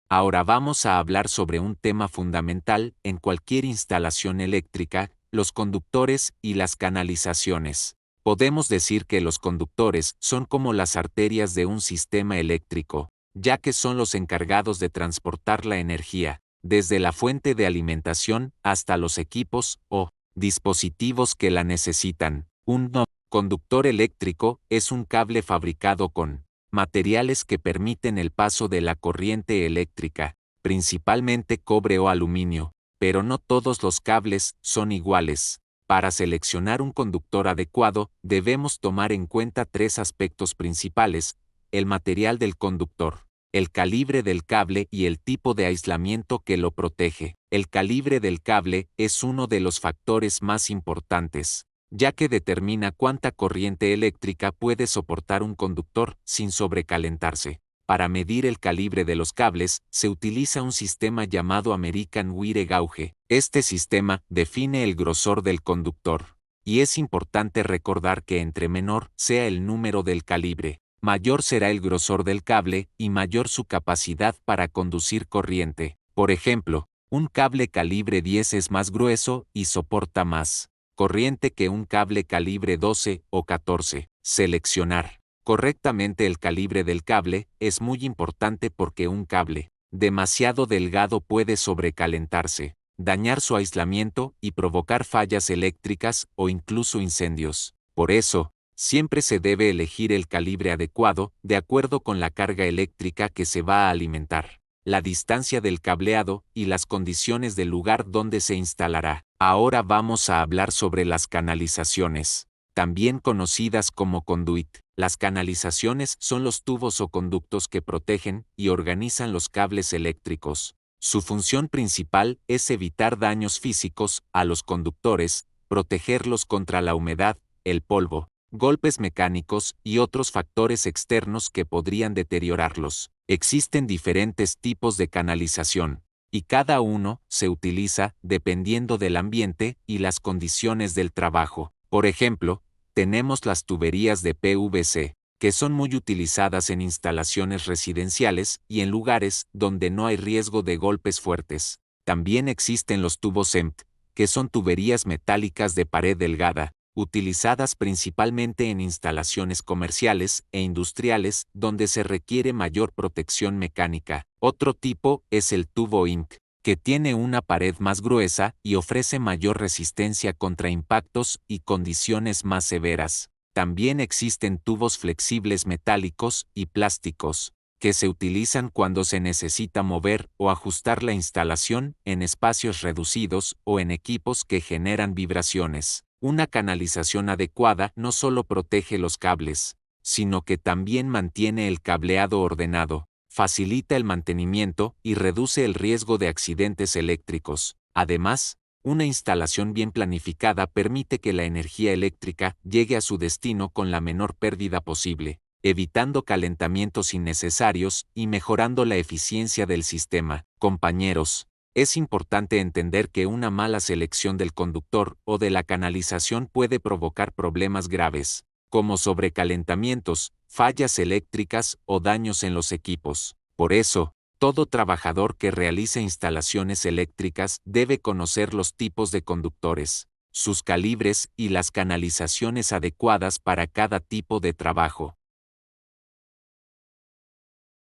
Ahora vamos a hablar sobre un tema fundamental en cualquier instalación eléctrica, los conductores y las canalizaciones. Podemos decir que los conductores son como las arterias de un sistema eléctrico, ya que son los encargados de transportar la energía, desde la fuente de alimentación hasta los equipos o dispositivos que la necesitan. Un conductor eléctrico es un cable fabricado con materiales que permiten el paso de la corriente eléctrica, principalmente cobre o aluminio, pero no todos los cables son iguales. Para seleccionar un conductor adecuado, debemos tomar en cuenta tres aspectos principales: el material del conductor, el calibre del cable y el tipo de aislamiento que lo protege. El calibre del cable es uno de los factores más importantes, ya que determina cuánta corriente eléctrica puede soportar un conductor sin sobrecalentarse. Para medir el calibre de los cables, se utiliza un sistema llamado American Wire Gauge. Este sistema define el grosor del conductor, y es importante recordar que entre menor sea el número del calibre, mayor será el grosor del cable y mayor su capacidad para conducir corriente. Por ejemplo, un cable calibre 10 es más grueso y soporta más corriente que un cable calibre 12 o 14. Seleccionar correctamente el calibre del cable es muy importante porque un cable demasiado delgado puede sobrecalentarse, dañar su aislamiento y provocar fallas eléctricas o incluso incendios. Por eso, siempre se debe elegir el calibre adecuado de acuerdo con la carga eléctrica que se va a alimentar, la distancia del cableado y las condiciones del lugar donde se instalará. Ahora vamos a hablar sobre las canalizaciones, también conocidas como conduit. Las canalizaciones son los tubos o conductos que protegen y organizan los cables eléctricos. Su función principal es evitar daños físicos a los conductores, protegerlos contra la humedad, el polvo, golpes mecánicos y otros factores externos que podrían deteriorarlos. Existen diferentes tipos de canalización, y cada uno se utiliza dependiendo del ambiente y las condiciones del trabajo. Por ejemplo, tenemos las tuberías de PVC, que son muy utilizadas en instalaciones residenciales y en lugares donde no hay riesgo de golpes fuertes. También existen los tubos EMT, que son tuberías metálicas de pared delgada, utilizadas principalmente en instalaciones comerciales e industriales donde se requiere mayor protección mecánica. Otro tipo es el tubo INC, que tiene una pared más gruesa y ofrece mayor resistencia contra impactos y condiciones más severas. También existen tubos flexibles metálicos y plásticos, que se utilizan cuando se necesita mover o ajustar la instalación en espacios reducidos o en equipos que generan vibraciones. Una canalización adecuada no solo protege los cables, sino que también mantiene el cableado ordenado, facilita el mantenimiento y reduce el riesgo de accidentes eléctricos. Además, una instalación bien planificada permite que la energía eléctrica llegue a su destino con la menor pérdida posible, evitando calentamientos innecesarios y mejorando la eficiencia del sistema. Compañeros, es importante entender que una mala selección del conductor o de la canalización puede provocar problemas graves, como sobrecalentamientos, fallas eléctricas o daños en los equipos. Por eso, todo trabajador que realice instalaciones eléctricas debe conocer los tipos de conductores, sus calibres y las canalizaciones adecuadas para cada tipo de trabajo.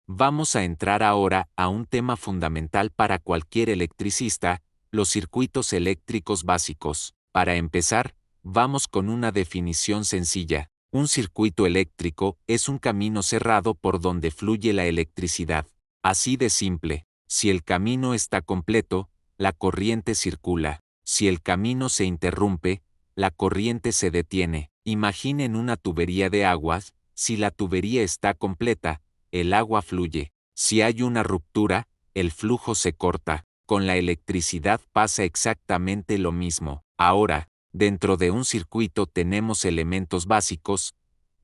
Vamos a entrar ahora a un tema fundamental para cualquier electricista, los circuitos eléctricos básicos. Para empezar, vamos con una definición sencilla. Un circuito eléctrico es un camino cerrado por donde fluye la electricidad. Así de simple. Si el camino está completo, la corriente circula. Si el camino se interrumpe, la corriente se detiene. Imaginen una tubería de aguas. Si la tubería está completa, el agua fluye. Si hay una ruptura, el flujo se corta. Con la electricidad pasa exactamente lo mismo. Ahora, dentro de un circuito tenemos elementos básicos,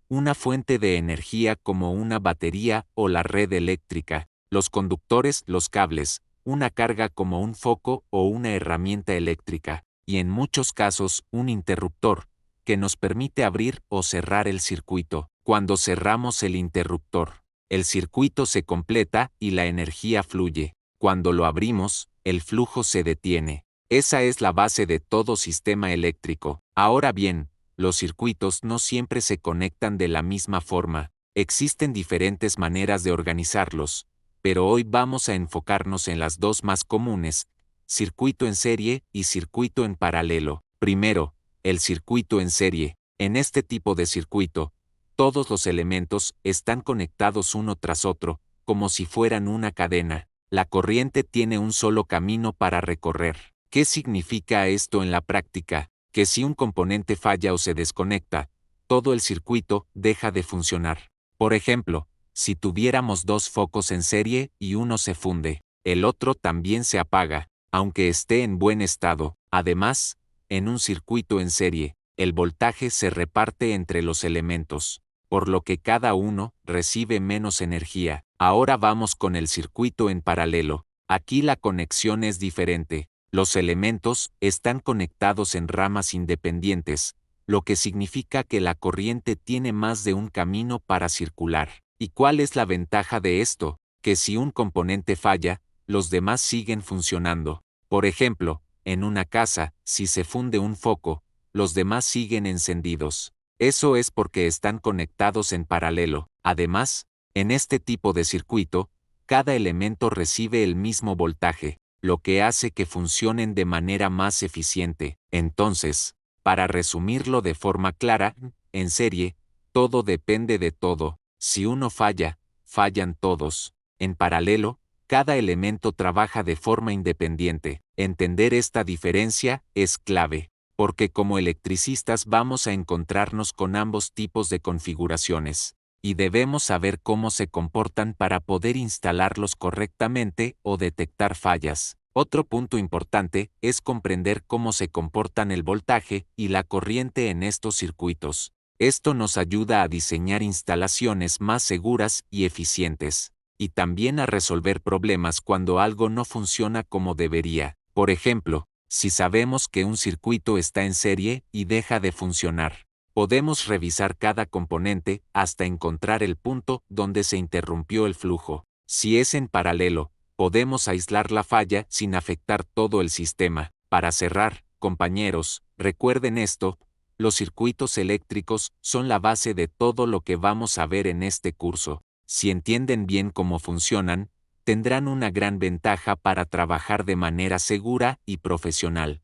una fuente de energía como una batería o la red eléctrica, los conductores, los cables, una carga como un foco o una herramienta eléctrica, y en muchos casos un interruptor, que nos permite abrir o cerrar el circuito. Cuando cerramos el interruptor, el circuito se completa y la energía fluye. Cuando lo abrimos, el flujo se detiene. Esa es la base de todo sistema eléctrico. Ahora bien, los circuitos no siempre se conectan de la misma forma. Existen diferentes maneras de organizarlos, pero hoy vamos a enfocarnos en las dos más comunes, circuito en serie y circuito en paralelo. Primero, el circuito en serie. En este tipo de circuito, todos los elementos están conectados uno tras otro, como si fueran una cadena. La corriente tiene un solo camino para recorrer. ¿Qué significa esto en la práctica? Que si un componente falla o se desconecta, todo el circuito deja de funcionar. Por ejemplo, si tuviéramos dos focos en serie y uno se funde, el otro también se apaga, aunque esté en buen estado. Además, en un circuito en serie, el voltaje se reparte entre los elementos, por lo que cada uno recibe menos energía. Ahora vamos con el circuito en paralelo. Aquí la conexión es diferente. Los elementos están conectados en ramas independientes, lo que significa que la corriente tiene más de un camino para circular. ¿Y cuál es la ventaja de esto? Que si un componente falla, los demás siguen funcionando. Por ejemplo, en una casa, si se funde un foco, los demás siguen encendidos. Eso es porque están conectados en paralelo. Además, en este tipo de circuito, cada elemento recibe el mismo voltaje, lo que hace que funcionen de manera más eficiente. Entonces, para resumirlo de forma clara, en serie, todo depende de todo. Si uno falla, fallan todos. En paralelo, cada elemento trabaja de forma independiente. Entender esta diferencia es clave, porque como electricistas vamos a encontrarnos con ambos tipos de configuraciones, y debemos saber cómo se comportan para poder instalarlos correctamente o detectar fallas. Otro punto importante es comprender cómo se comportan el voltaje y la corriente en estos circuitos. Esto nos ayuda a diseñar instalaciones más seguras y eficientes, y también a resolver problemas cuando algo no funciona como debería. Por ejemplo, si sabemos que un circuito está en serie y deja de funcionar, podemos revisar cada componente hasta encontrar el punto donde se interrumpió el flujo. Si es en paralelo, podemos aislar la falla sin afectar todo el sistema. Para cerrar, compañeros, recuerden esto, los circuitos eléctricos son la base de todo lo que vamos a ver en este curso. Si entienden bien cómo funcionan, tendrán una gran ventaja para trabajar de manera segura y profesional.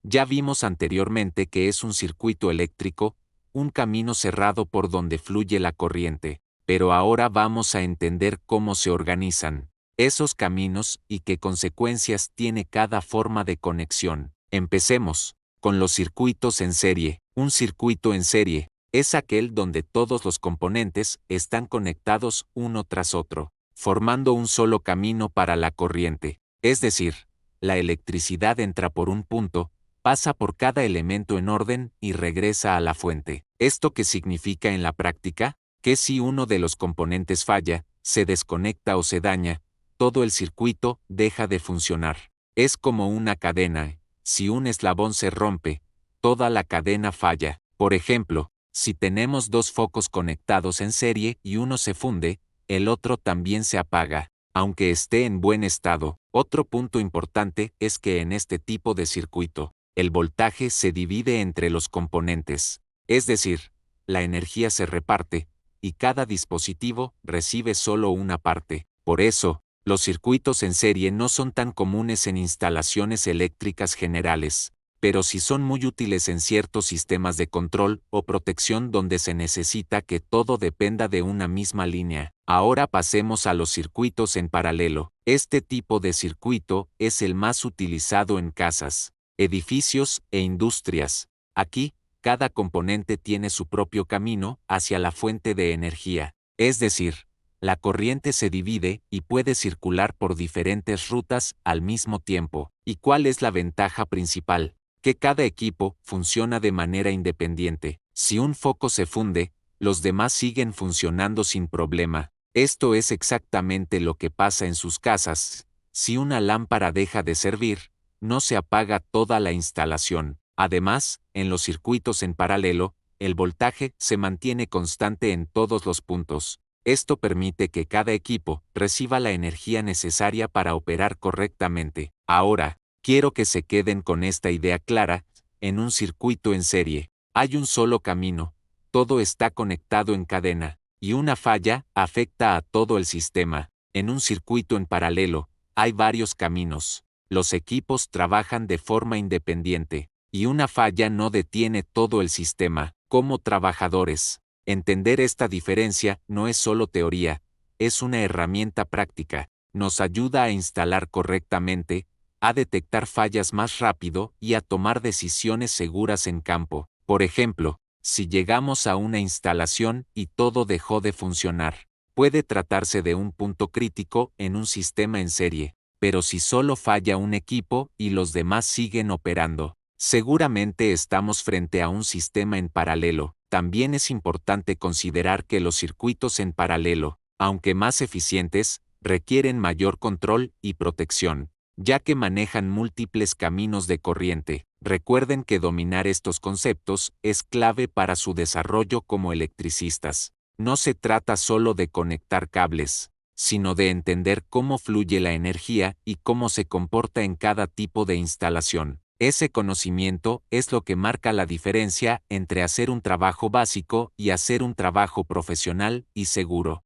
Ya vimos anteriormente que es un circuito eléctrico, un camino cerrado por donde fluye la corriente, pero ahora vamos a entender cómo se organizan esos caminos y qué consecuencias tiene cada forma de conexión. Empecemos con los circuitos en serie. Un circuito en serie es aquel donde todos los componentes están conectados uno tras otro, formando un solo camino para la corriente. Es decir, la electricidad entra por un punto, pasa por cada elemento en orden y regresa a la fuente. ¿Esto qué significa en la práctica? Que si uno de los componentes falla, se desconecta o se daña, todo el circuito deja de funcionar. Es como una cadena. Si un eslabón se rompe, toda la cadena falla. Por ejemplo, si tenemos dos focos conectados en serie y uno se funde, el otro también se apaga, aunque esté en buen estado. Otro punto importante es que en este tipo de circuito, el voltaje se divide entre los componentes. Es decir, la energía se reparte, y cada dispositivo recibe solo una parte. Por eso, los circuitos en serie no son tan comunes en instalaciones eléctricas generales, pero sí son muy útiles en ciertos sistemas de control o protección donde se necesita que todo dependa de una misma línea. Ahora pasemos a los circuitos en paralelo. Este tipo de circuito es el más utilizado en casas, edificios e industrias. Aquí, cada componente tiene su propio camino hacia la fuente de energía. Es decir, la corriente se divide y puede circular por diferentes rutas al mismo tiempo. ¿Y cuál es la ventaja principal? Que cada equipo funciona de manera independiente. Si un foco se funde, los demás siguen funcionando sin problema. Esto es exactamente lo que pasa en sus casas. Si una lámpara deja de servir, no se apaga toda la instalación. Además, en los circuitos en paralelo, el voltaje se mantiene constante en todos los puntos. Esto permite que cada equipo reciba la energía necesaria para operar correctamente. Ahora, quiero que se queden con esta idea clara: en un circuito en serie, hay un solo camino, todo está conectado en cadena, y una falla afecta a todo el sistema. En un circuito en paralelo, hay varios caminos. Los equipos trabajan de forma independiente, y una falla no detiene todo el sistema. Como trabajadores, entender esta diferencia no es solo teoría, es una herramienta práctica. Nos ayuda a instalar correctamente, a detectar fallas más rápido y a tomar decisiones seguras en campo. Por ejemplo, si llegamos a una instalación y todo dejó de funcionar, puede tratarse de un punto crítico en un sistema en serie, pero si solo falla un equipo y los demás siguen operando, seguramente estamos frente a un sistema en paralelo. También es importante considerar que los circuitos en paralelo, aunque más eficientes, requieren mayor control y protección, ya que manejan múltiples caminos de corriente. Recuerden que dominar estos conceptos es clave para su desarrollo como electricistas. No se trata solo de conectar cables, sino de entender cómo fluye la energía y cómo se comporta en cada tipo de instalación. Ese conocimiento es lo que marca la diferencia entre hacer un trabajo básico y hacer un trabajo profesional y seguro.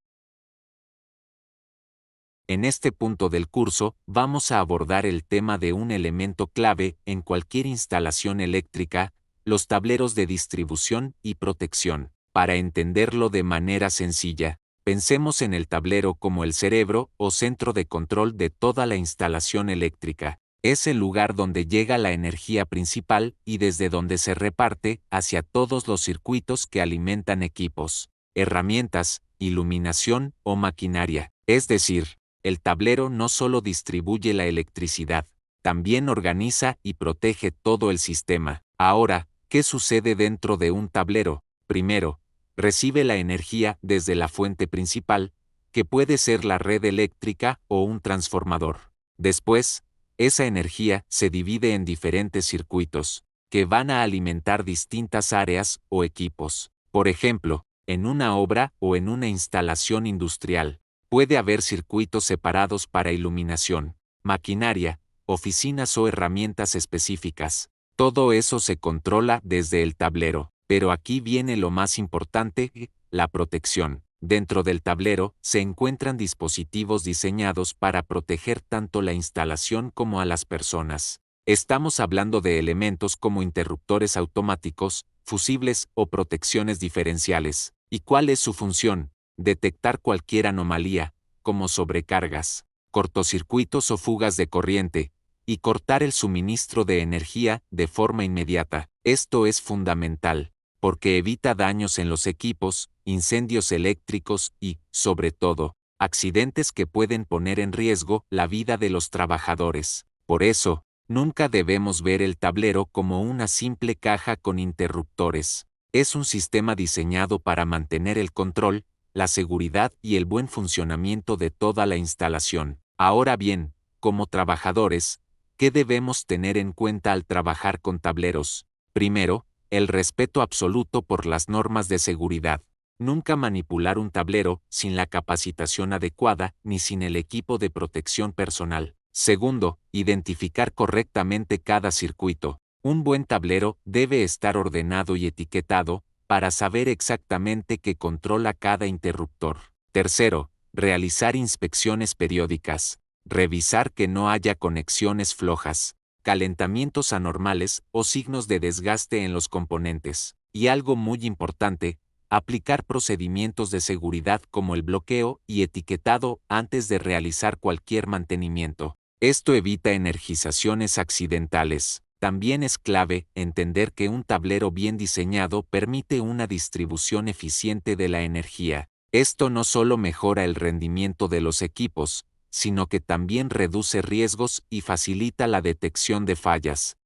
En este punto del curso, vamos a abordar el tema de un elemento clave en cualquier instalación eléctrica: los tableros de distribución y protección. Para entenderlo de manera sencilla, pensemos en el tablero como el cerebro o centro de control de toda la instalación eléctrica. Es el lugar donde llega la energía principal y desde donde se reparte hacia todos los circuitos que alimentan equipos, herramientas, iluminación o maquinaria. Es decir, el tablero no solo distribuye la electricidad, también organiza y protege todo el sistema. Ahora, ¿qué sucede dentro de un tablero? Primero, recibe la energía desde la fuente principal, que puede ser la red eléctrica o un transformador. Después, esa energía se divide en diferentes circuitos, que van a alimentar distintas áreas o equipos. Por ejemplo, en una obra o en una instalación industrial, puede haber circuitos separados para iluminación, maquinaria, oficinas o herramientas específicas. Todo eso se controla desde el tablero. Pero aquí viene lo más importante: la protección. Dentro del tablero se encuentran dispositivos diseñados para proteger tanto la instalación como a las personas. Estamos hablando de elementos como interruptores automáticos, fusibles o protecciones diferenciales. ¿Y cuál es su función? Detectar cualquier anomalía, como sobrecargas, cortocircuitos o fugas de corriente, y cortar el suministro de energía de forma inmediata. Esto es fundamental, porque evita daños en los equipos, incendios eléctricos y, sobre todo, accidentes que pueden poner en riesgo la vida de los trabajadores. Por eso, nunca debemos ver el tablero como una simple caja con interruptores. Es un sistema diseñado para mantener el control, la seguridad y el buen funcionamiento de toda la instalación. Ahora bien, como trabajadores, ¿qué debemos tener en cuenta al trabajar con tableros? Primero, el respeto absoluto por las normas de seguridad. Nunca manipular un tablero sin la capacitación adecuada ni sin el equipo de protección personal. Segundo, identificar correctamente cada circuito. Un buen tablero debe estar ordenado y etiquetado para saber exactamente qué controla cada interruptor. Tercero, realizar inspecciones periódicas. Revisar que no haya conexiones flojas, calentamientos anormales o signos de desgaste en los componentes. Y algo muy importante, aplicar procedimientos de seguridad como el bloqueo y etiquetado antes de realizar cualquier mantenimiento. Esto evita energizaciones accidentales. También es clave entender que un tablero bien diseñado permite una distribución eficiente de la energía. Esto no solo mejora el rendimiento de los equipos, sino que también reduce riesgos y facilita la detección de fallas.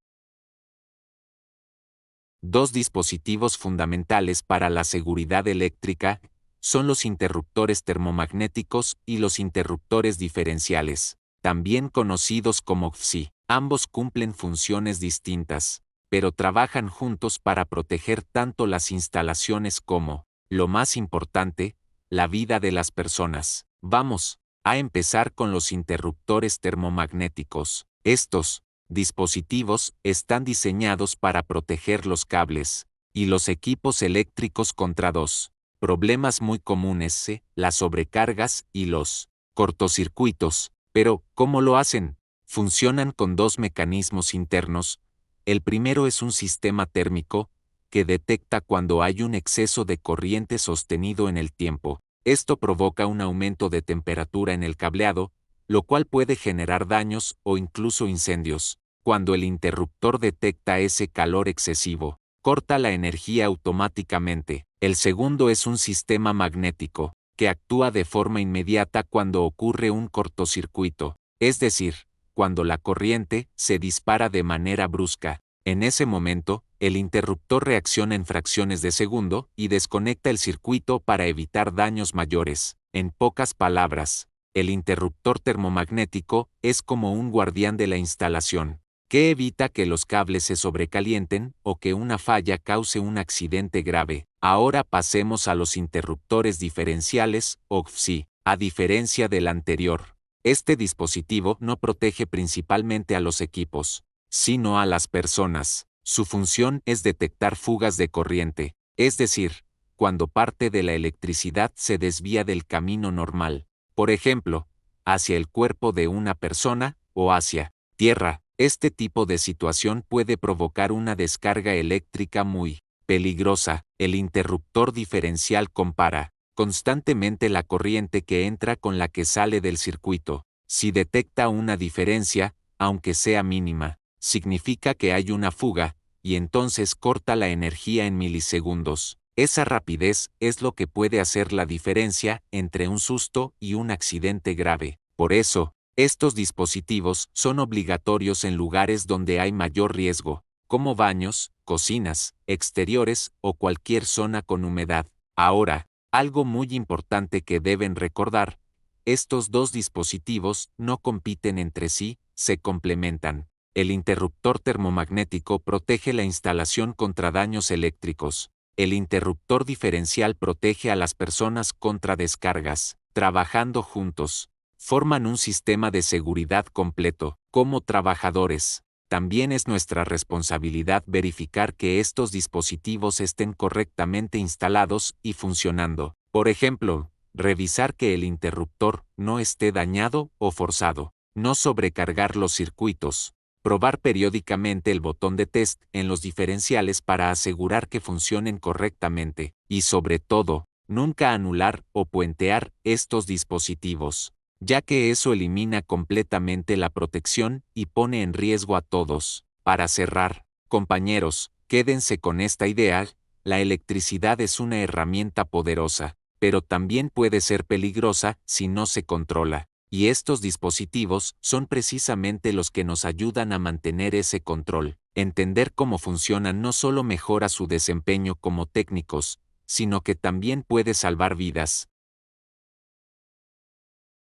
Dos dispositivos fundamentales para la seguridad eléctrica son los interruptores termomagnéticos y los interruptores diferenciales, también conocidos como GFCI. Ambos cumplen funciones distintas, pero trabajan juntos para proteger tanto las instalaciones como, lo más importante, la vida de las personas. Vamos a empezar con los interruptores termomagnéticos. Estos dispositivos están diseñados para proteger los cables y los equipos eléctricos contra dos problemas muy comunes, las sobrecargas y los cortocircuitos. Pero, ¿cómo lo hacen? Funcionan con dos mecanismos internos. El primero es un sistema térmico que detecta cuando hay un exceso de corriente sostenido en el tiempo. Esto provoca un aumento de temperatura en el cableado, lo cual puede generar daños o incluso incendios. Cuando el interruptor detecta ese calor excesivo, corta la energía automáticamente. El segundo es un sistema magnético, que actúa de forma inmediata cuando ocurre un cortocircuito, es decir, cuando la corriente se dispara de manera brusca. En ese momento, el interruptor reacciona en fracciones de segundo y desconecta el circuito para evitar daños mayores. En pocas palabras, el interruptor termomagnético es como un guardián de la instalación, que evita que los cables se sobrecalienten o que una falla cause un accidente grave. Ahora pasemos a los interruptores diferenciales o GFCI. A diferencia del anterior, este dispositivo no protege principalmente a los equipos, sino a las personas. Su función es detectar fugas de corriente, es decir, cuando parte de la electricidad se desvía del camino normal, por ejemplo, hacia el cuerpo de una persona o hacia tierra. Este tipo de situación puede provocar una descarga eléctrica muy peligrosa. El interruptor diferencial compara constantemente la corriente que entra con la que sale del circuito. Si detecta una diferencia, aunque sea mínima, significa que hay una fuga, y entonces corta la energía en milisegundos. Esa rapidez es lo que puede hacer la diferencia entre un susto y un accidente grave. Por eso, estos dispositivos son obligatorios en lugares donde hay mayor riesgo, como baños, cocinas, exteriores o cualquier zona con humedad. Ahora, algo muy importante que deben recordar, estos dos dispositivos no compiten entre sí, se complementan. El interruptor termomagnético protege la instalación contra daños eléctricos. El interruptor diferencial protege a las personas contra descargas. Trabajando juntos, forman un sistema de seguridad completo. Como trabajadores, también es nuestra responsabilidad verificar que estos dispositivos estén correctamente instalados y funcionando. Por ejemplo, revisar que el interruptor no esté dañado o forzado. No sobrecargar los circuitos. Probar periódicamente el botón de test en los diferenciales para asegurar que funcionen correctamente. Y sobre todo, nunca anular o puentear estos dispositivos, ya que eso elimina completamente la protección y pone en riesgo a todos. Para cerrar, compañeros, quédense con esta idea: la electricidad es una herramienta poderosa, pero también puede ser peligrosa si no se controla. Y estos dispositivos son precisamente los que nos ayudan a mantener ese control. Entender cómo funcionan no solo mejora su desempeño como técnicos, sino que también puede salvar vidas.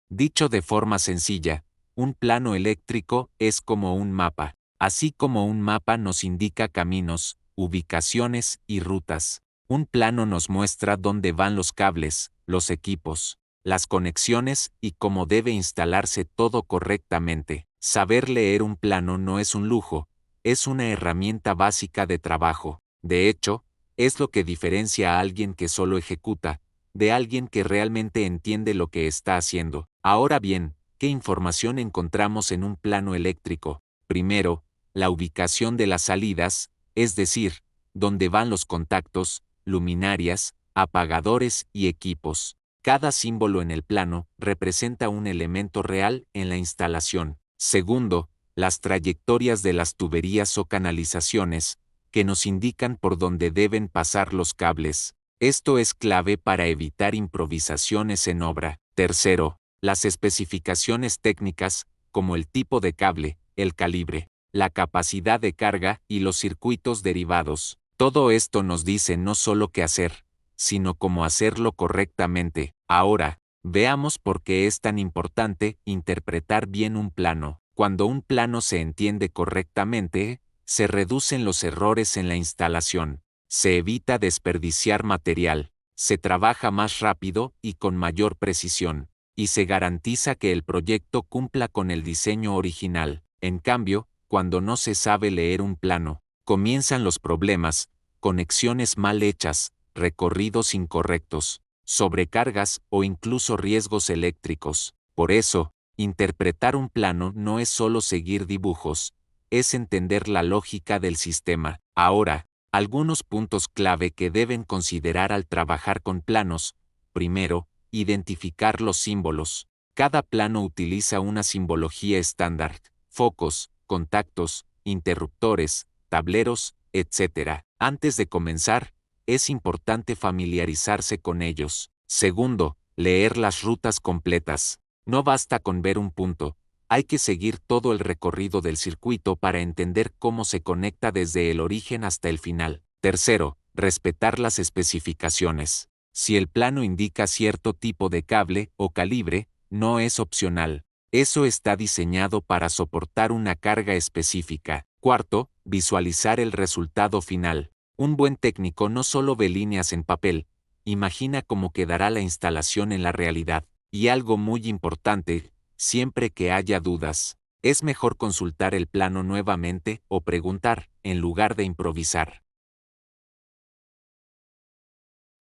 Dicho de forma sencilla, un plano eléctrico es como un mapa. Así como un mapa nos indica caminos, ubicaciones y rutas, un plano nos muestra dónde van los cables, los equipos, las conexiones y cómo debe instalarse todo correctamente. Saber leer un plano no es un lujo, es una herramienta básica de trabajo. De hecho, es lo que diferencia a alguien que solo ejecuta, de alguien que realmente entiende lo que está haciendo. Ahora bien, ¿qué información encontramos en un plano eléctrico? Primero, la ubicación de las salidas, es decir, dónde van los contactos, luminarias, apagadores y equipos. Cada símbolo en el plano representa un elemento real en la instalación. Segundo, las trayectorias de las tuberías o canalizaciones, que nos indican por dónde deben pasar los cables. Esto es clave para evitar improvisaciones en obra. Tercero, las especificaciones técnicas, como el tipo de cable, el calibre, la capacidad de carga y los circuitos derivados. Todo esto nos dice no solo qué hacer, sino cómo hacerlo correctamente. Ahora, veamos por qué es tan importante interpretar bien un plano. Cuando un plano se entiende correctamente, se reducen los errores en la instalación, se evita desperdiciar material, se trabaja más rápido y con mayor precisión, y se garantiza que el proyecto cumpla con el diseño original. En cambio, cuando no se sabe leer un plano, comienzan los problemas, conexiones mal hechas, recorridos incorrectos, sobrecargas o incluso riesgos eléctricos. Por eso, interpretar un plano no es solo seguir dibujos, es entender la lógica del sistema. Ahora, algunos puntos clave que deben considerar al trabajar con planos. Primero, identificar los símbolos. Cada plano utiliza una simbología estándar, focos, contactos, interruptores, tableros, etc. Antes de comenzar, es importante familiarizarse con ellos. Segundo, leer las rutas completas. No basta con ver un punto, hay que seguir todo el recorrido del circuito para entender cómo se conecta desde el origen hasta el final. Tercero, respetar las especificaciones. Si el plano indica cierto tipo de cable o calibre, no es opcional. Eso está diseñado para soportar una carga específica. Cuarto, visualizar el resultado final. Un buen técnico no solo ve líneas en papel, imagina cómo quedará la instalación en la realidad. Y algo muy importante, siempre que haya dudas, es mejor consultar el plano nuevamente o preguntar, en lugar de improvisar.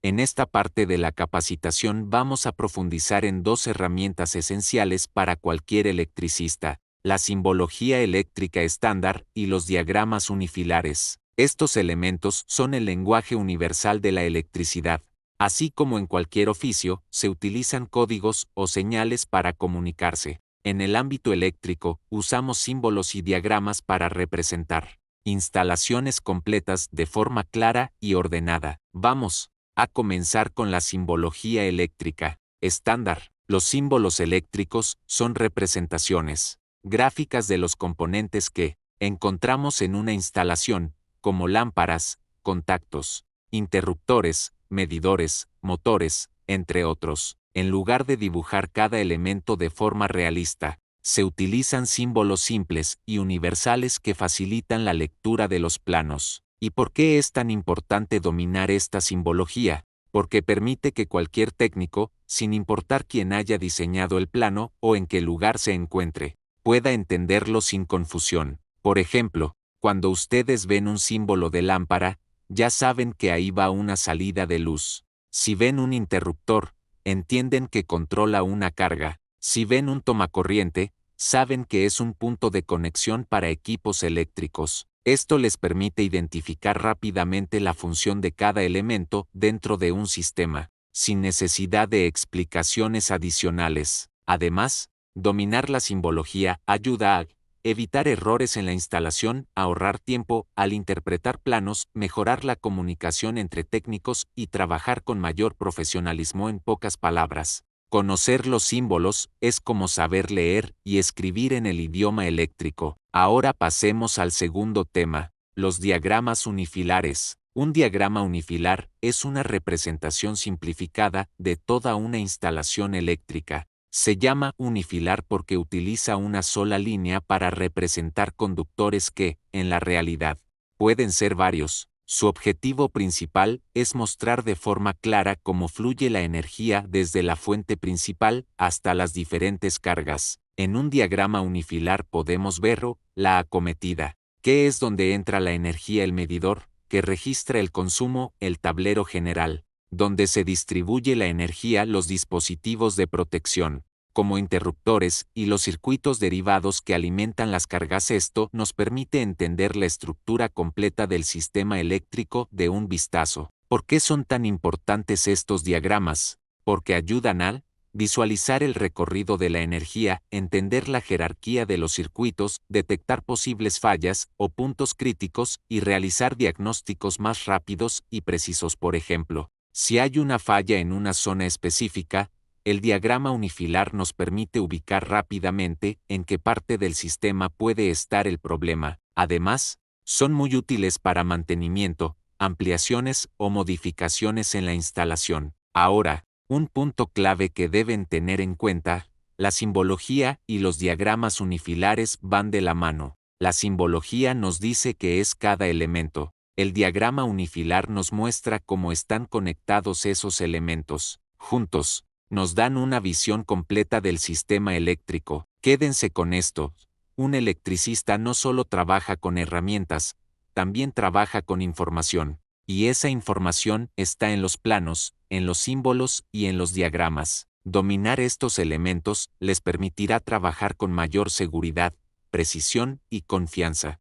En esta parte de la capacitación vamos a profundizar en dos herramientas esenciales para cualquier electricista: la simbología eléctrica estándar y los diagramas unifilares. Estos elementos son el lenguaje universal de la electricidad. Así como en cualquier oficio, se utilizan códigos o señales para comunicarse. En el ámbito eléctrico, usamos símbolos y diagramas para representar instalaciones completas de forma clara y ordenada. Vamos a comenzar con la simbología eléctrica estándar. Los símbolos eléctricos son representaciones gráficas de los componentes que encontramos en una instalación, como lámparas, contactos, interruptores, medidores, motores, entre otros. En lugar de dibujar cada elemento de forma realista, se utilizan símbolos simples y universales que facilitan la lectura de los planos. ¿Y por qué es tan importante dominar esta simbología? Porque permite que cualquier técnico, sin importar quién haya diseñado el plano o en qué lugar se encuentre, pueda entenderlo sin confusión. Por ejemplo, cuando ustedes ven un símbolo de lámpara, ya saben que ahí va una salida de luz. Si ven un interruptor, entienden que controla una carga. Si ven un tomacorriente, saben que es un punto de conexión para equipos eléctricos. Esto les permite identificar rápidamente la función de cada elemento dentro de un sistema, sin necesidad de explicaciones adicionales. Además, dominar la simbología ayuda a evitar errores en la instalación, ahorrar tiempo al interpretar planos, mejorar la comunicación entre técnicos y trabajar con mayor profesionalismo. En pocas palabras, conocer los símbolos es como saber leer y escribir en el idioma eléctrico. Ahora pasemos al segundo tema, los diagramas unifilares. Un diagrama unifilar es una representación simplificada de toda una instalación eléctrica. Se llama unifilar porque utiliza una sola línea para representar conductores que, en la realidad, pueden ser varios. Su objetivo principal es mostrar de forma clara cómo fluye la energía desde la fuente principal hasta las diferentes cargas. En un diagrama unifilar podemos ver la acometida, que es donde entra la energía, el medidor, que registra el consumo, el tablero general, donde se distribuye la energía, los dispositivos de protección, como interruptores, y los circuitos derivados que alimentan las cargas. Esto nos permite entender la estructura completa del sistema eléctrico de un vistazo. ¿Por qué son tan importantes estos diagramas? Porque ayudan a visualizar el recorrido de la energía, entender la jerarquía de los circuitos, detectar posibles fallas o puntos críticos y realizar diagnósticos más rápidos y precisos. Por ejemplo, si hay una falla en una zona específica, el diagrama unifilar nos permite ubicar rápidamente en qué parte del sistema puede estar el problema. Además, son muy útiles para mantenimiento, ampliaciones o modificaciones en la instalación. Ahora, un punto clave que deben tener en cuenta: la simbología y los diagramas unifilares van de la mano. La simbología nos dice qué es cada elemento. El diagrama unifilar nos muestra cómo están conectados esos elementos. Juntos, nos dan una visión completa del sistema eléctrico. Quédense con esto. Un electricista no solo trabaja con herramientas, también trabaja con información. Y esa información está en los planos, en los símbolos y en los diagramas. Dominar estos elementos les permitirá trabajar con mayor seguridad, precisión y confianza.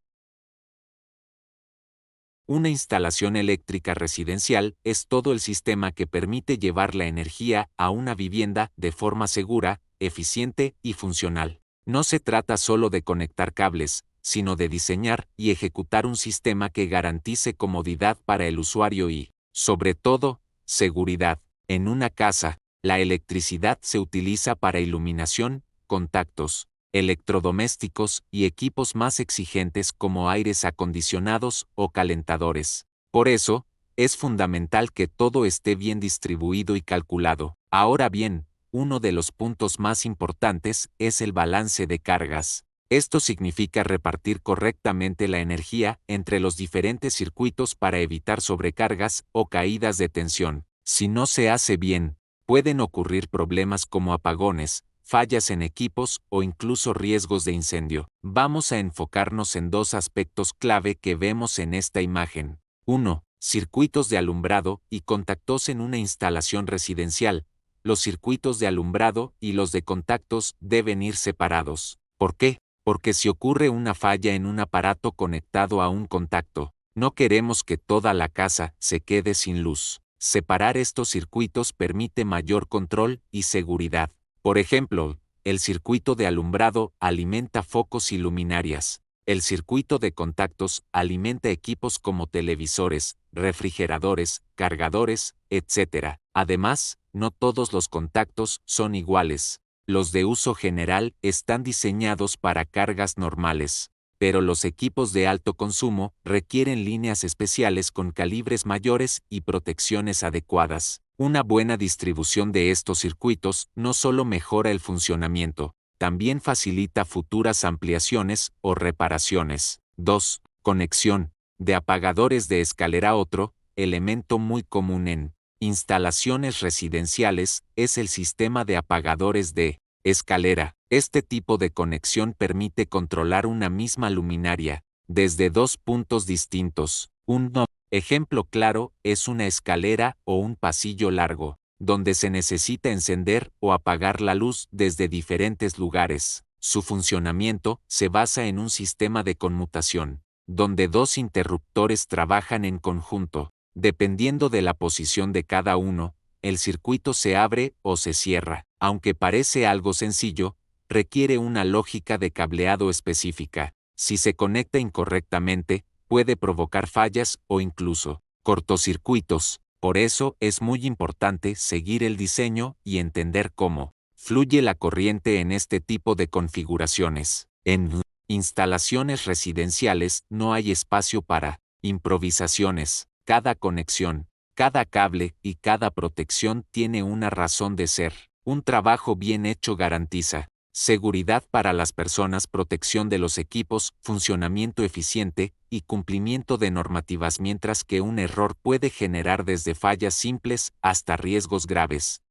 Una instalación eléctrica residencial es todo el sistema que permite llevar la energía a una vivienda de forma segura, eficiente y funcional. No se trata solo de conectar cables, sino de diseñar y ejecutar un sistema que garantice comodidad para el usuario y, sobre todo, seguridad. En una casa, la electricidad se utiliza para iluminación, contactos, electrodomésticos y equipos más exigentes como aires acondicionados o calentadores. Por eso, es fundamental que todo esté bien distribuido y calculado. Ahora bien, uno de los puntos más importantes es el balance de cargas. Esto significa repartir correctamente la energía entre los diferentes circuitos para evitar sobrecargas o caídas de tensión. Si no se hace bien, pueden ocurrir problemas como apagones, fallas en equipos o incluso riesgos de incendio. Vamos a enfocarnos en dos aspectos clave que vemos en esta imagen. 1. Circuitos de alumbrado y contactos en una instalación residencial. Los circuitos de alumbrado y los de contactos deben ir separados. ¿Por qué? Porque si ocurre una falla en un aparato conectado a un contacto, no queremos que toda la casa se quede sin luz. Separar estos circuitos permite mayor control y seguridad. Por ejemplo, el circuito de alumbrado alimenta focos y luminarias. El circuito de contactos alimenta equipos como televisores, refrigeradores, cargadores, etc. Además, no todos los contactos son iguales. Los de uso general están diseñados para cargas normales, pero los equipos de alto consumo requieren líneas especiales con calibres mayores y protecciones adecuadas. Una buena distribución de estos circuitos no solo mejora el funcionamiento, también facilita futuras ampliaciones o reparaciones. 2. Conexión de apagadores de escalera. Otro elemento muy común en instalaciones residenciales es el sistema de apagadores de escalera. Este tipo de conexión permite controlar una misma luminaria desde dos puntos distintos. Un ejemplo claro es una escalera o un pasillo largo, donde se necesita encender o apagar la luz desde diferentes lugares. Su funcionamiento se basa en un sistema de conmutación, donde dos interruptores trabajan en conjunto. Dependiendo de la posición de cada uno, el circuito se abre o se cierra. Aunque parece algo sencillo, requiere una lógica de cableado específica. Si se conecta incorrectamente, puede provocar fallas o incluso cortocircuitos. Por eso es muy importante seguir el diseño y entender cómo fluye la corriente en este tipo de configuraciones. En instalaciones residenciales no hay espacio para improvisaciones. Cada conexión, cada cable y cada protección tiene una razón de ser. Un trabajo bien hecho garantiza seguridad para las personas, protección de los equipos, funcionamiento eficiente y cumplimiento de normativas, mientras que un error puede generar desde fallas simples hasta riesgos graves.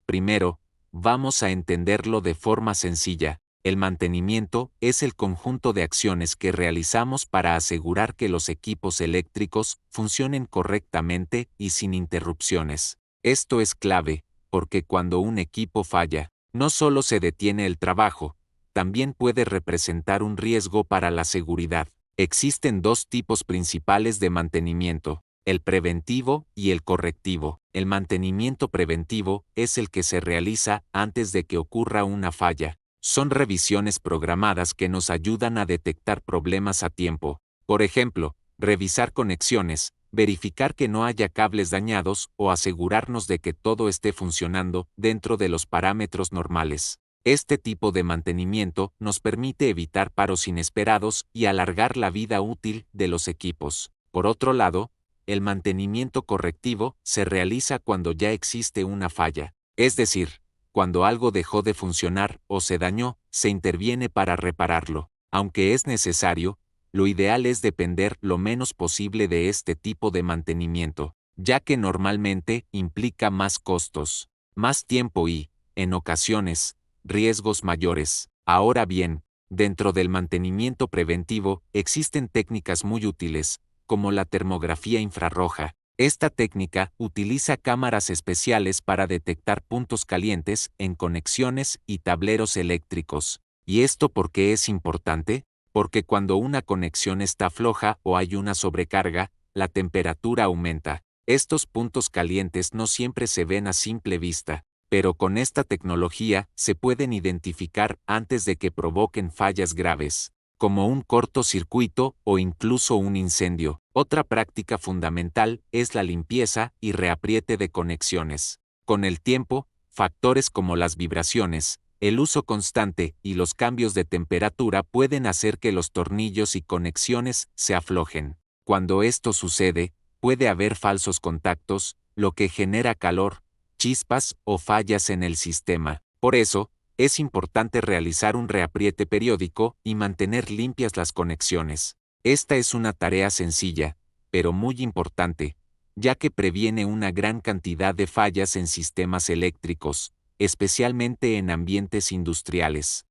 Primero, vamos a entenderlo de forma sencilla. El mantenimiento es el conjunto de acciones que realizamos para asegurar que los equipos eléctricos funcionen correctamente y sin interrupciones. Esto es clave, porque cuando un equipo falla, no solo se detiene el trabajo, también puede representar un riesgo para la seguridad. Existen dos tipos principales de mantenimiento: el preventivo y el correctivo. El mantenimiento preventivo es el que se realiza antes de que ocurra una falla. Son revisiones programadas que nos ayudan a detectar problemas a tiempo. Por ejemplo, revisar conexiones, verificar que no haya cables dañados o asegurarnos de que todo esté funcionando dentro de los parámetros normales. Este tipo de mantenimiento nos permite evitar paros inesperados y alargar la vida útil de los equipos. Por otro lado, el mantenimiento correctivo se realiza cuando ya existe una falla, es decir, cuando algo dejó de funcionar o se dañó, se interviene para repararlo. Aunque es necesario, lo ideal es depender lo menos posible de este tipo de mantenimiento, ya que normalmente implica más costos, más tiempo y, en ocasiones, riesgos mayores. Ahora bien, dentro del mantenimiento preventivo existen técnicas muy útiles, como la termografía infrarroja. Esta técnica utiliza cámaras especiales para detectar puntos calientes en conexiones y tableros eléctricos. ¿Y esto por qué es importante? Porque cuando una conexión está floja o hay una sobrecarga, la temperatura aumenta. Estos puntos calientes no siempre se ven a simple vista, pero con esta tecnología se pueden identificar antes de que provoquen fallas graves, como un cortocircuito o incluso un incendio. Otra práctica fundamental es la limpieza y reapriete de conexiones. Con el tiempo, factores como las vibraciones, el uso constante y los cambios de temperatura pueden hacer que los tornillos y conexiones se aflojen. Cuando esto sucede, puede haber falsos contactos, lo que genera calor, chispas o fallas en el sistema. Por eso, es importante realizar un reapriete periódico y mantener limpias las conexiones. Esta es una tarea sencilla, pero muy importante, ya que previene una gran cantidad de fallas en sistemas eléctricos, especialmente en ambientes industriales.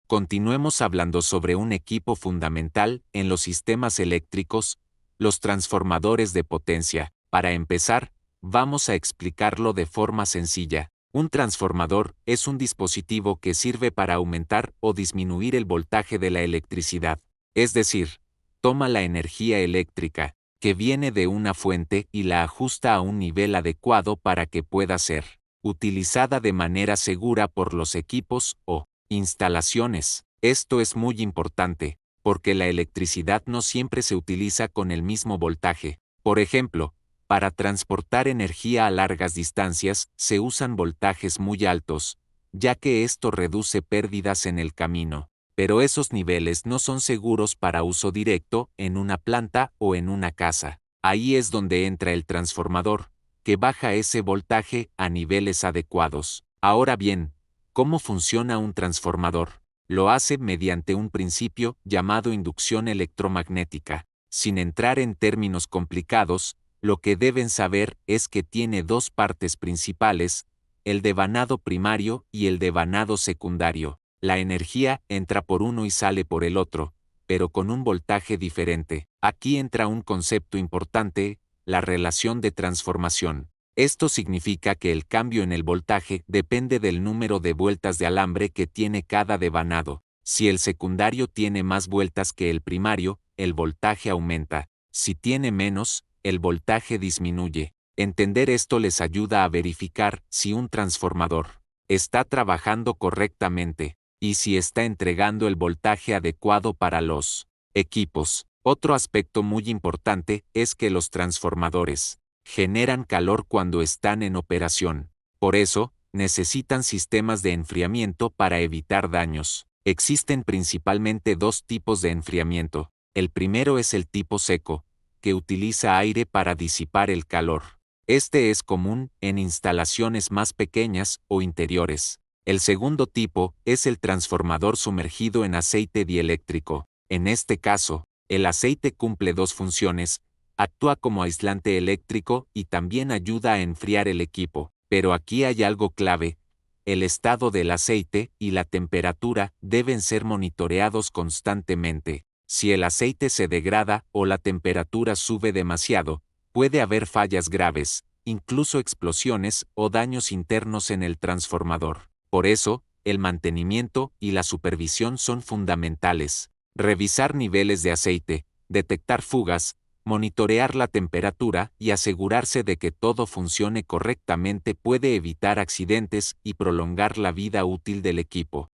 Continuemos hablando sobre un equipo fundamental en los sistemas eléctricos, los transformadores de potencia. Para empezar, vamos a explicarlo de forma sencilla. Un transformador es un dispositivo que sirve para aumentar o disminuir el voltaje de la electricidad. Es decir, toma la energía eléctrica, que viene de una fuente, y la ajusta a un nivel adecuado para que pueda ser utilizada de manera segura por los equipos o instalaciones. Esto es muy importante, porque la electricidad no siempre se utiliza con el mismo voltaje. Por ejemplo, para transportar energía a largas distancias se usan voltajes muy altos, ya que esto reduce pérdidas en el camino. Pero esos niveles no son seguros para uso directo en una planta o en una casa. Ahí es donde entra el transformador, que baja ese voltaje a niveles adecuados. Ahora bien, ¿cómo funciona un transformador? Lo hace mediante un principio llamado inducción electromagnética. Sin entrar en términos complicados, lo que deben saber es que tiene dos partes principales, el devanado primario y el devanado secundario. La energía entra por uno y sale por el otro, pero con un voltaje diferente. Aquí entra un concepto importante, la relación de transformación. Esto significa que el cambio en el voltaje depende del número de vueltas de alambre que tiene cada devanado. Si el secundario tiene más vueltas que el primario, el voltaje aumenta. Si tiene menos, el voltaje disminuye. Entender esto les ayuda a verificar si un transformador está trabajando correctamente y si está entregando el voltaje adecuado para los equipos. Otro aspecto muy importante es que los transformadores generan calor cuando están en operación. Por eso, necesitan sistemas de enfriamiento para evitar daños. Existen principalmente dos tipos de enfriamiento. El primero es el tipo seco, que utiliza aire para disipar el calor. Este es común en instalaciones más pequeñas o interiores. El segundo tipo es el transformador sumergido en aceite dieléctrico. En este caso, el aceite cumple dos funciones: actúa como aislante eléctrico y también ayuda a enfriar el equipo. Pero aquí hay algo clave: el estado del aceite y la temperatura deben ser monitoreados constantemente. Si el aceite se degrada o la temperatura sube demasiado, puede haber fallas graves, incluso explosiones o daños internos en el transformador. Por eso, el mantenimiento y la supervisión son fundamentales. Revisar niveles de aceite, detectar fugas, monitorear la temperatura y asegurarse de que todo funcione correctamente puede evitar accidentes y prolongar la vida útil del equipo.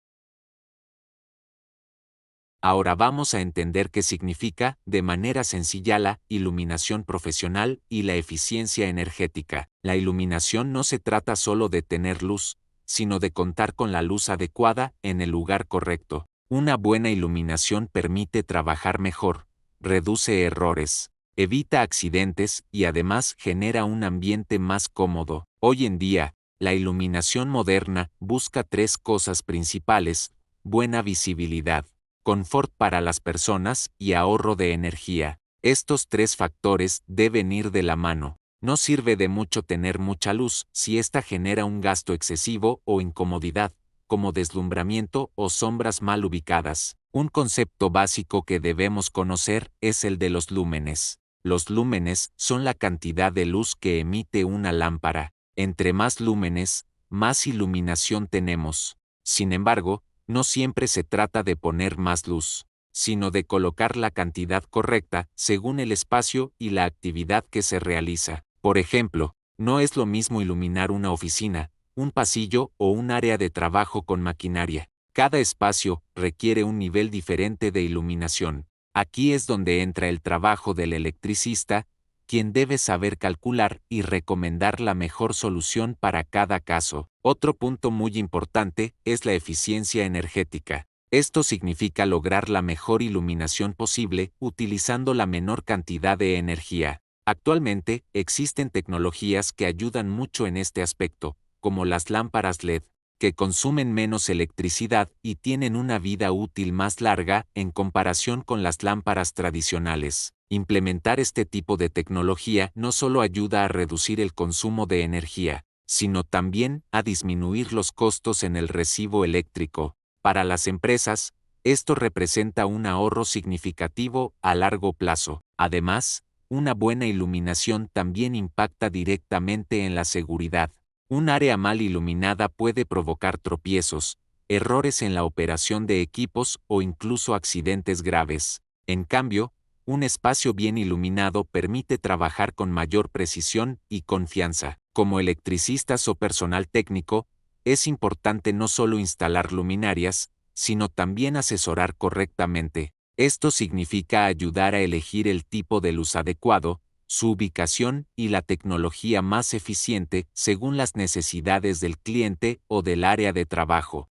Ahora vamos a entender qué significa, de manera sencilla, la iluminación profesional y la eficiencia energética. La iluminación no se trata solo de tener luz, sino de contar con la luz adecuada en el lugar correcto. Una buena iluminación permite trabajar mejor, reduce errores, evita accidentes y además genera un ambiente más cómodo. Hoy en día, la iluminación moderna busca tres cosas principales: buena visibilidad, confort para las personas y ahorro de energía. Estos tres factores deben ir de la mano. No sirve de mucho tener mucha luz si ésta genera un gasto excesivo o incomodidad, como deslumbramiento o sombras mal ubicadas. Un concepto básico que debemos conocer es el de los lúmenes. Los lúmenes son la cantidad de luz que emite una lámpara. Entre más lúmenes, más iluminación tenemos. Sin embargo, no siempre se trata de poner más luz, sino de colocar la cantidad correcta según el espacio y la actividad que se realiza. Por ejemplo, no es lo mismo iluminar una oficina, un pasillo o un área de trabajo con maquinaria. Cada espacio requiere un nivel diferente de iluminación. Aquí es donde entra el trabajo del electricista, quien debe saber calcular y recomendar la mejor solución para cada caso. Otro punto muy importante es la eficiencia energética. Esto significa lograr la mejor iluminación posible utilizando la menor cantidad de energía. Actualmente, existen tecnologías que ayudan mucho en este aspecto, como las lámparas LED, que consumen menos electricidad y tienen una vida útil más larga en comparación con las lámparas tradicionales. Implementar este tipo de tecnología no solo ayuda a reducir el consumo de energía, sino también a disminuir los costos en el recibo eléctrico. Para las empresas, esto representa un ahorro significativo a largo plazo. Además, una buena iluminación también impacta directamente en la seguridad. Un área mal iluminada puede provocar tropiezos, errores en la operación de equipos o incluso accidentes graves. En cambio, un espacio bien iluminado permite trabajar con mayor precisión y confianza. Como electricistas o personal técnico, es importante no solo instalar luminarias, sino también asesorar correctamente. Esto significa ayudar a elegir el tipo de luz adecuado, su ubicación y la tecnología más eficiente según las necesidades del cliente o del área de trabajo.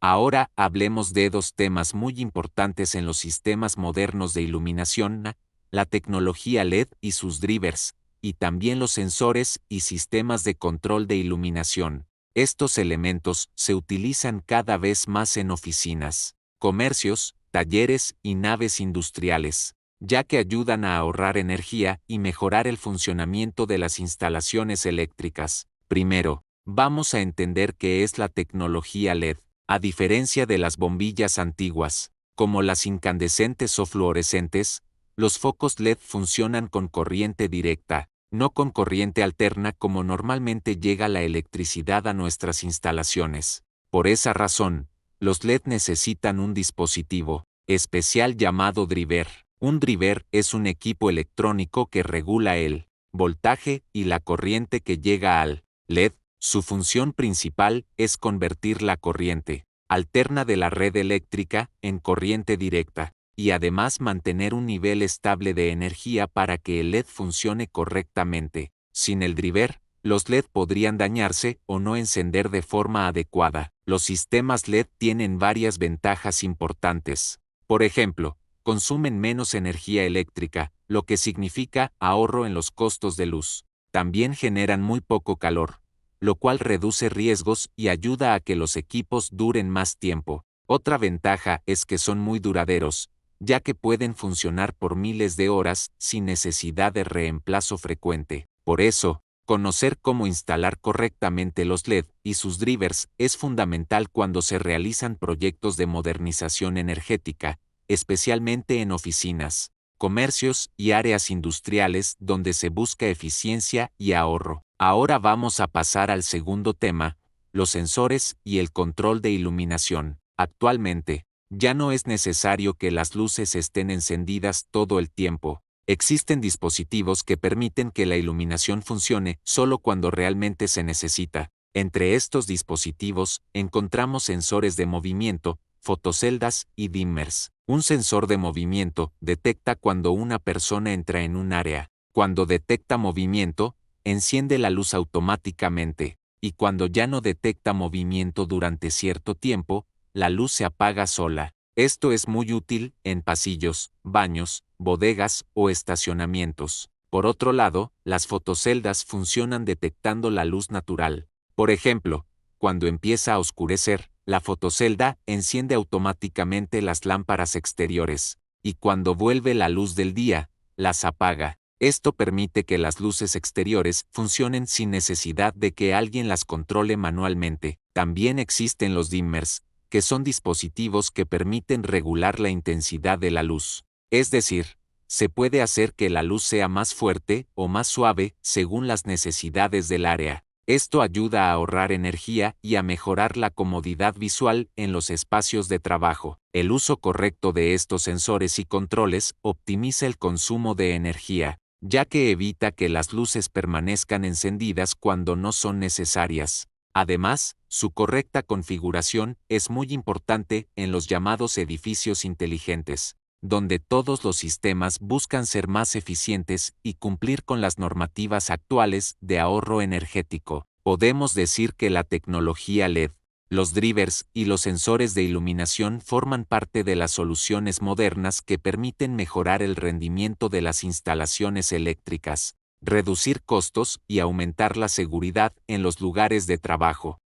Ahora hablemos de dos temas muy importantes en los sistemas modernos de iluminación: la tecnología LED y sus drivers, y también los sensores y sistemas de control de iluminación. Estos elementos se utilizan cada vez más en oficinas, comercios, talleres y naves industriales, ya que ayudan a ahorrar energía y mejorar el funcionamiento de las instalaciones eléctricas. Primero, vamos a entender qué es la tecnología LED. A diferencia de las bombillas antiguas, como las incandescentes o fluorescentes, los focos LED funcionan con corriente directa, no con corriente alterna como normalmente llega la electricidad a nuestras instalaciones. Por esa razón, los LED necesitan un dispositivo especial llamado driver. Un driver es un equipo electrónico que regula el voltaje y la corriente que llega al LED. Su función principal es convertir la corriente alterna de la red eléctrica en corriente directa, y además mantener un nivel estable de energía para que el LED funcione correctamente. Sin el driver, los LED podrían dañarse o no encender de forma adecuada. Los sistemas LED tienen varias ventajas importantes. Por ejemplo, consumen menos energía eléctrica, lo que significa ahorro en los costos de luz. También generan muy poco calor, lo cual reduce riesgos y ayuda a que los equipos duren más tiempo. Otra ventaja es que son muy duraderos, ya que pueden funcionar por miles de horas sin necesidad de reemplazo frecuente. Por eso, conocer cómo instalar correctamente los LED y sus drivers es fundamental cuando se realizan proyectos de modernización energética, especialmente en oficinas, comercios y áreas industriales donde se busca eficiencia y ahorro. Ahora vamos a pasar al segundo tema, los sensores y el control de iluminación. Actualmente, ya no es necesario que las luces estén encendidas todo el tiempo. Existen dispositivos que permiten que la iluminación funcione solo cuando realmente se necesita. Entre estos dispositivos encontramos sensores de movimiento, fotoceldas y dimmers. Un sensor de movimiento detecta cuando una persona entra en un área. Cuando detecta movimiento, enciende la luz automáticamente, y cuando ya no detecta movimiento durante cierto tiempo, la luz se apaga sola. Esto es muy útil en pasillos, baños, bodegas o estacionamientos. Por otro lado, las fotoceldas funcionan detectando la luz natural. Por ejemplo, cuando empieza a oscurecer, la fotocelda enciende automáticamente las lámparas exteriores, y cuando vuelve la luz del día, las apaga. Esto permite que las luces exteriores funcionen sin necesidad de que alguien las controle manualmente. También existen los dimmers, que son dispositivos que permiten regular la intensidad de la luz. Es decir, se puede hacer que la luz sea más fuerte o más suave según las necesidades del área. Esto ayuda a ahorrar energía y a mejorar la comodidad visual en los espacios de trabajo. El uso correcto de estos sensores y controles optimiza el consumo de energía, ya que evita que las luces permanezcan encendidas cuando no son necesarias. Además, su correcta configuración es muy importante en los llamados edificios inteligentes, donde todos los sistemas buscan ser más eficientes y cumplir con las normativas actuales de ahorro energético. Podemos decir que la tecnología LED, los drivers y los sensores de iluminación forman parte de las soluciones modernas que permiten mejorar el rendimiento de las instalaciones eléctricas, reducir costos y aumentar la seguridad en los lugares de trabajo.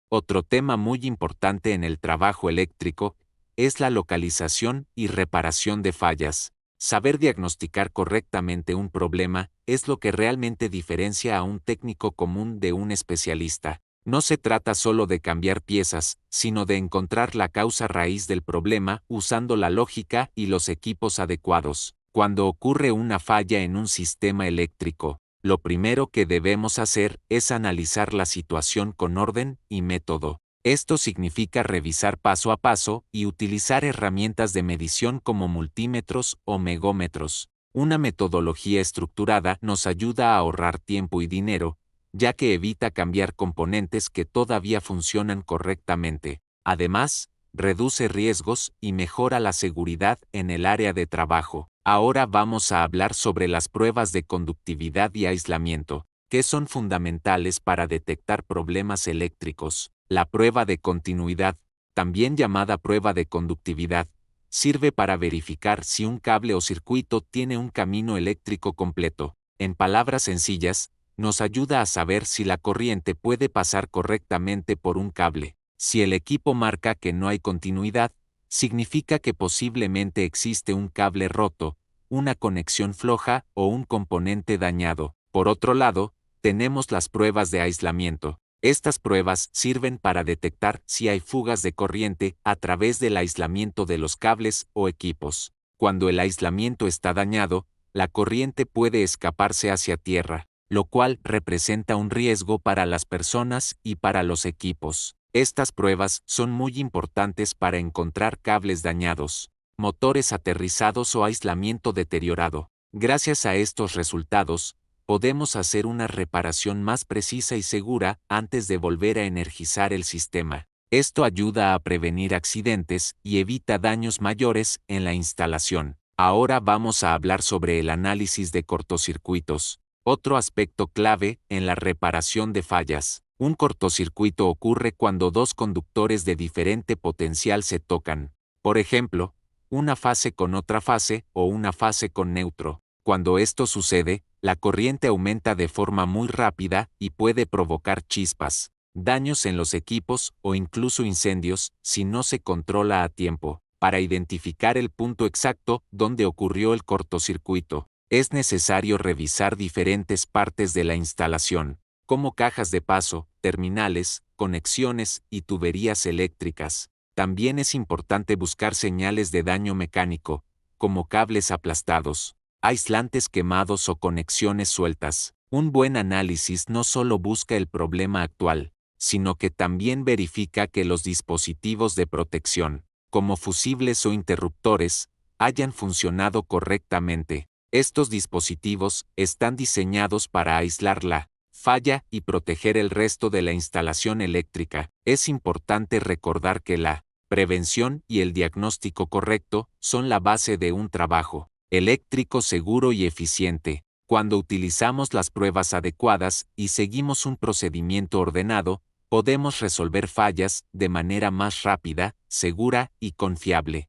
Otro tema muy importante en el trabajo eléctrico es la localización y reparación de fallas. Saber diagnosticar correctamente un problema es lo que realmente diferencia a un técnico común de un especialista. No se trata solo de cambiar piezas, sino de encontrar la causa raíz del problema usando la lógica y los equipos adecuados. Cuando ocurre una falla en un sistema eléctrico, lo primero que debemos hacer es analizar la situación con orden y método. Esto significa revisar paso a paso y utilizar herramientas de medición como multímetros o megómetros. Una metodología estructurada nos ayuda a ahorrar tiempo y dinero, ya que evita cambiar componentes que todavía funcionan correctamente. Además, reduce riesgos y mejora la seguridad en el área de trabajo. Ahora vamos a hablar sobre las pruebas de conductividad y aislamiento, que son fundamentales para detectar problemas eléctricos. La prueba de continuidad, también llamada prueba de conductividad, sirve para verificar si un cable o circuito tiene un camino eléctrico completo. En palabras sencillas, nos ayuda a saber si la corriente puede pasar correctamente por un cable. Si el equipo marca que no hay continuidad, significa que posiblemente existe un cable roto, una conexión floja o un componente dañado. Por otro lado, tenemos las pruebas de aislamiento. Estas pruebas sirven para detectar si hay fugas de corriente a través del aislamiento de los cables o equipos. Cuando el aislamiento está dañado, la corriente puede escaparse hacia tierra, lo cual representa un riesgo para las personas y para los equipos. Estas pruebas son muy importantes para encontrar cables dañados, motores aterrizados o aislamiento deteriorado. Gracias a estos resultados, podemos hacer una reparación más precisa y segura antes de volver a energizar el sistema. Esto ayuda a prevenir accidentes y evita daños mayores en la instalación. Ahora vamos a hablar sobre el análisis de cortocircuitos, otro aspecto clave en la reparación de fallas. Un cortocircuito ocurre cuando dos conductores de diferente potencial se tocan. Por ejemplo, una fase con otra fase o una fase con neutro. Cuando esto sucede, la corriente aumenta de forma muy rápida y puede provocar chispas, daños en los equipos o incluso incendios si no se controla a tiempo. Para identificar el punto exacto donde ocurrió el cortocircuito, es necesario revisar diferentes partes de la instalación, como cajas de paso, terminales, conexiones y tuberías eléctricas. También es importante buscar señales de daño mecánico, como cables aplastados, aislantes quemados o conexiones sueltas. Un buen análisis no solo busca el problema actual, sino que también verifica que los dispositivos de protección, como fusibles o interruptores, hayan funcionado correctamente. Estos dispositivos están diseñados para aislar la falla y proteger el resto de la instalación eléctrica. Es importante recordar que la prevención y el diagnóstico correcto son la base de un trabajo eléctrico seguro y eficiente. Cuando utilizamos las pruebas adecuadas y seguimos un procedimiento ordenado, podemos resolver fallas de manera más rápida, segura y confiable.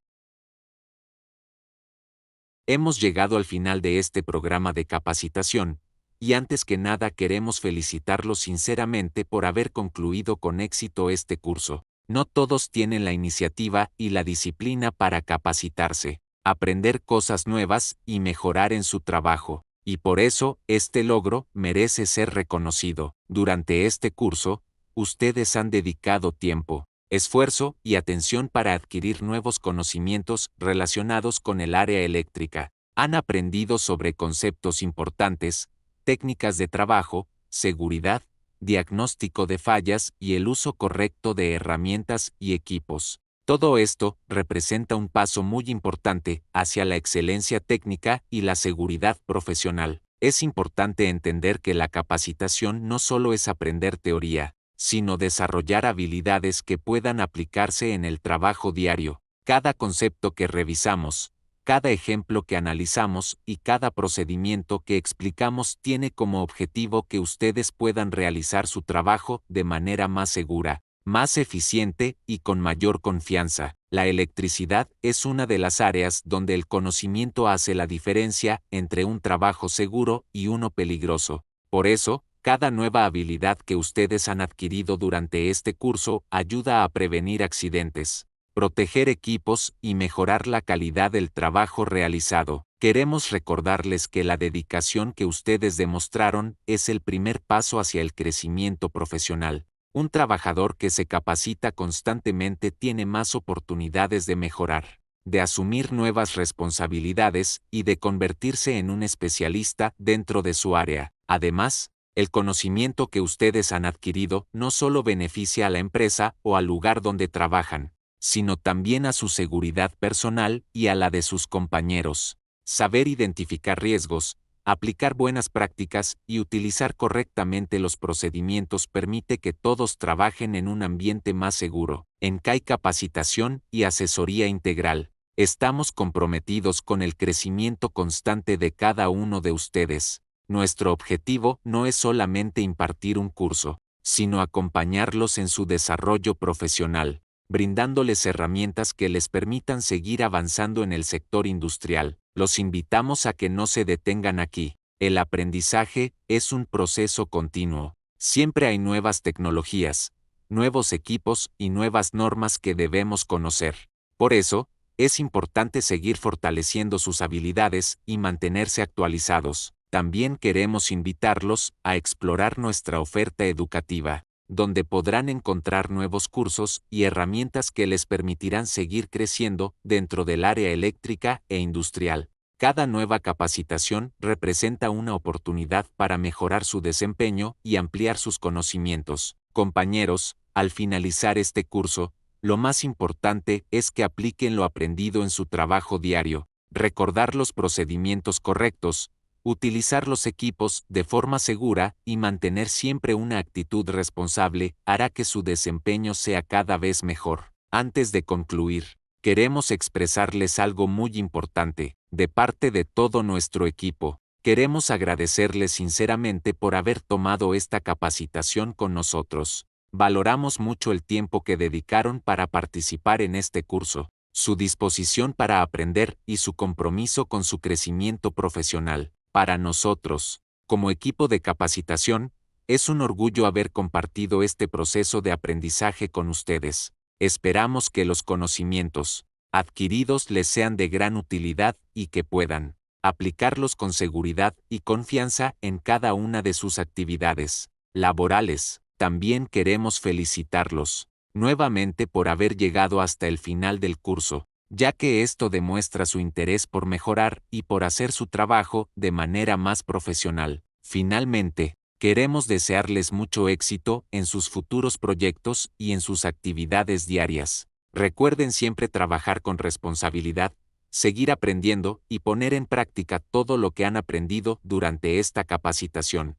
Hemos llegado al final de este programa de capacitación, y antes que nada queremos felicitarlos sinceramente por haber concluido con éxito este curso. No todos tienen la iniciativa y la disciplina para capacitarse, aprender cosas nuevas y mejorar en su trabajo, y por eso este logro merece ser reconocido. Durante este curso, ustedes han dedicado tiempo, esfuerzo y atención para adquirir nuevos conocimientos relacionados con el área eléctrica. Han aprendido sobre conceptos importantes, técnicas de trabajo, seguridad, diagnóstico de fallas y el uso correcto de herramientas y equipos. Todo esto representa un paso muy importante hacia la excelencia técnica y la seguridad profesional. Es importante entender que la capacitación no solo es aprender teoría, sino desarrollar habilidades que puedan aplicarse en el trabajo diario. Cada concepto que revisamos, cada ejemplo que analizamos y cada procedimiento que explicamos tiene como objetivo que ustedes puedan realizar su trabajo de manera más segura, más eficiente y con mayor confianza. La electricidad es una de las áreas donde el conocimiento hace la diferencia entre un trabajo seguro y uno peligroso. Por eso, cada nueva habilidad que ustedes han adquirido durante este curso ayuda a prevenir accidentes, proteger equipos y mejorar la calidad del trabajo realizado. Queremos recordarles que la dedicación que ustedes demostraron es el primer paso hacia el crecimiento profesional. Un trabajador que se capacita constantemente tiene más oportunidades de mejorar, de asumir nuevas responsabilidades y de convertirse en un especialista dentro de su área. Además, el conocimiento que ustedes han adquirido no solo beneficia a la empresa o al lugar donde trabajan, sino también a su seguridad personal y a la de sus compañeros. Saber identificar riesgos, aplicar buenas prácticas y utilizar correctamente los procedimientos permite que todos trabajen en un ambiente más seguro. En CAI Capacitación y Asesoría Integral, estamos comprometidos con el crecimiento constante de cada uno de ustedes. Nuestro objetivo no es solamente impartir un curso, sino acompañarlos en su desarrollo profesional, brindándoles herramientas que les permitan seguir avanzando en el sector industrial. Los invitamos a que no se detengan aquí. El aprendizaje es un proceso continuo. Siempre hay nuevas tecnologías, nuevos equipos y nuevas normas que debemos conocer. Por eso, es importante seguir fortaleciendo sus habilidades y mantenerse actualizados. También queremos invitarlos a explorar nuestra oferta educativa, donde podrán encontrar nuevos cursos y herramientas que les permitirán seguir creciendo dentro del área eléctrica e industrial. Cada nueva capacitación representa una oportunidad para mejorar su desempeño y ampliar sus conocimientos. Compañeros, Al finalizar este curso, lo más importante es que apliquen lo aprendido en su trabajo diario, recordar los procedimientos correctos, utilizar los equipos de forma segura y mantener siempre una actitud responsable hará que su desempeño sea cada vez mejor. Antes de concluir, queremos expresarles algo muy importante, de parte de todo nuestro equipo. Queremos agradecerles sinceramente por haber tomado esta capacitación con nosotros. Valoramos mucho el tiempo que dedicaron para participar en este curso, su disposición para aprender y su compromiso con su crecimiento profesional. Para nosotros, como equipo de capacitación, es un orgullo haber compartido este proceso de aprendizaje con ustedes. Esperamos que los conocimientos adquiridos les sean de gran utilidad y que puedan aplicarlos con seguridad y confianza en cada una de sus actividades laborales. También queremos felicitarlos nuevamente por haber llegado hasta el final del curso, ya que esto demuestra su interés por mejorar y por hacer su trabajo de manera más profesional. Finalmente, queremos desearles mucho éxito en sus futuros proyectos y en sus actividades diarias. Recuerden siempre trabajar con responsabilidad, seguir aprendiendo y poner en práctica todo lo que han aprendido durante esta capacitación.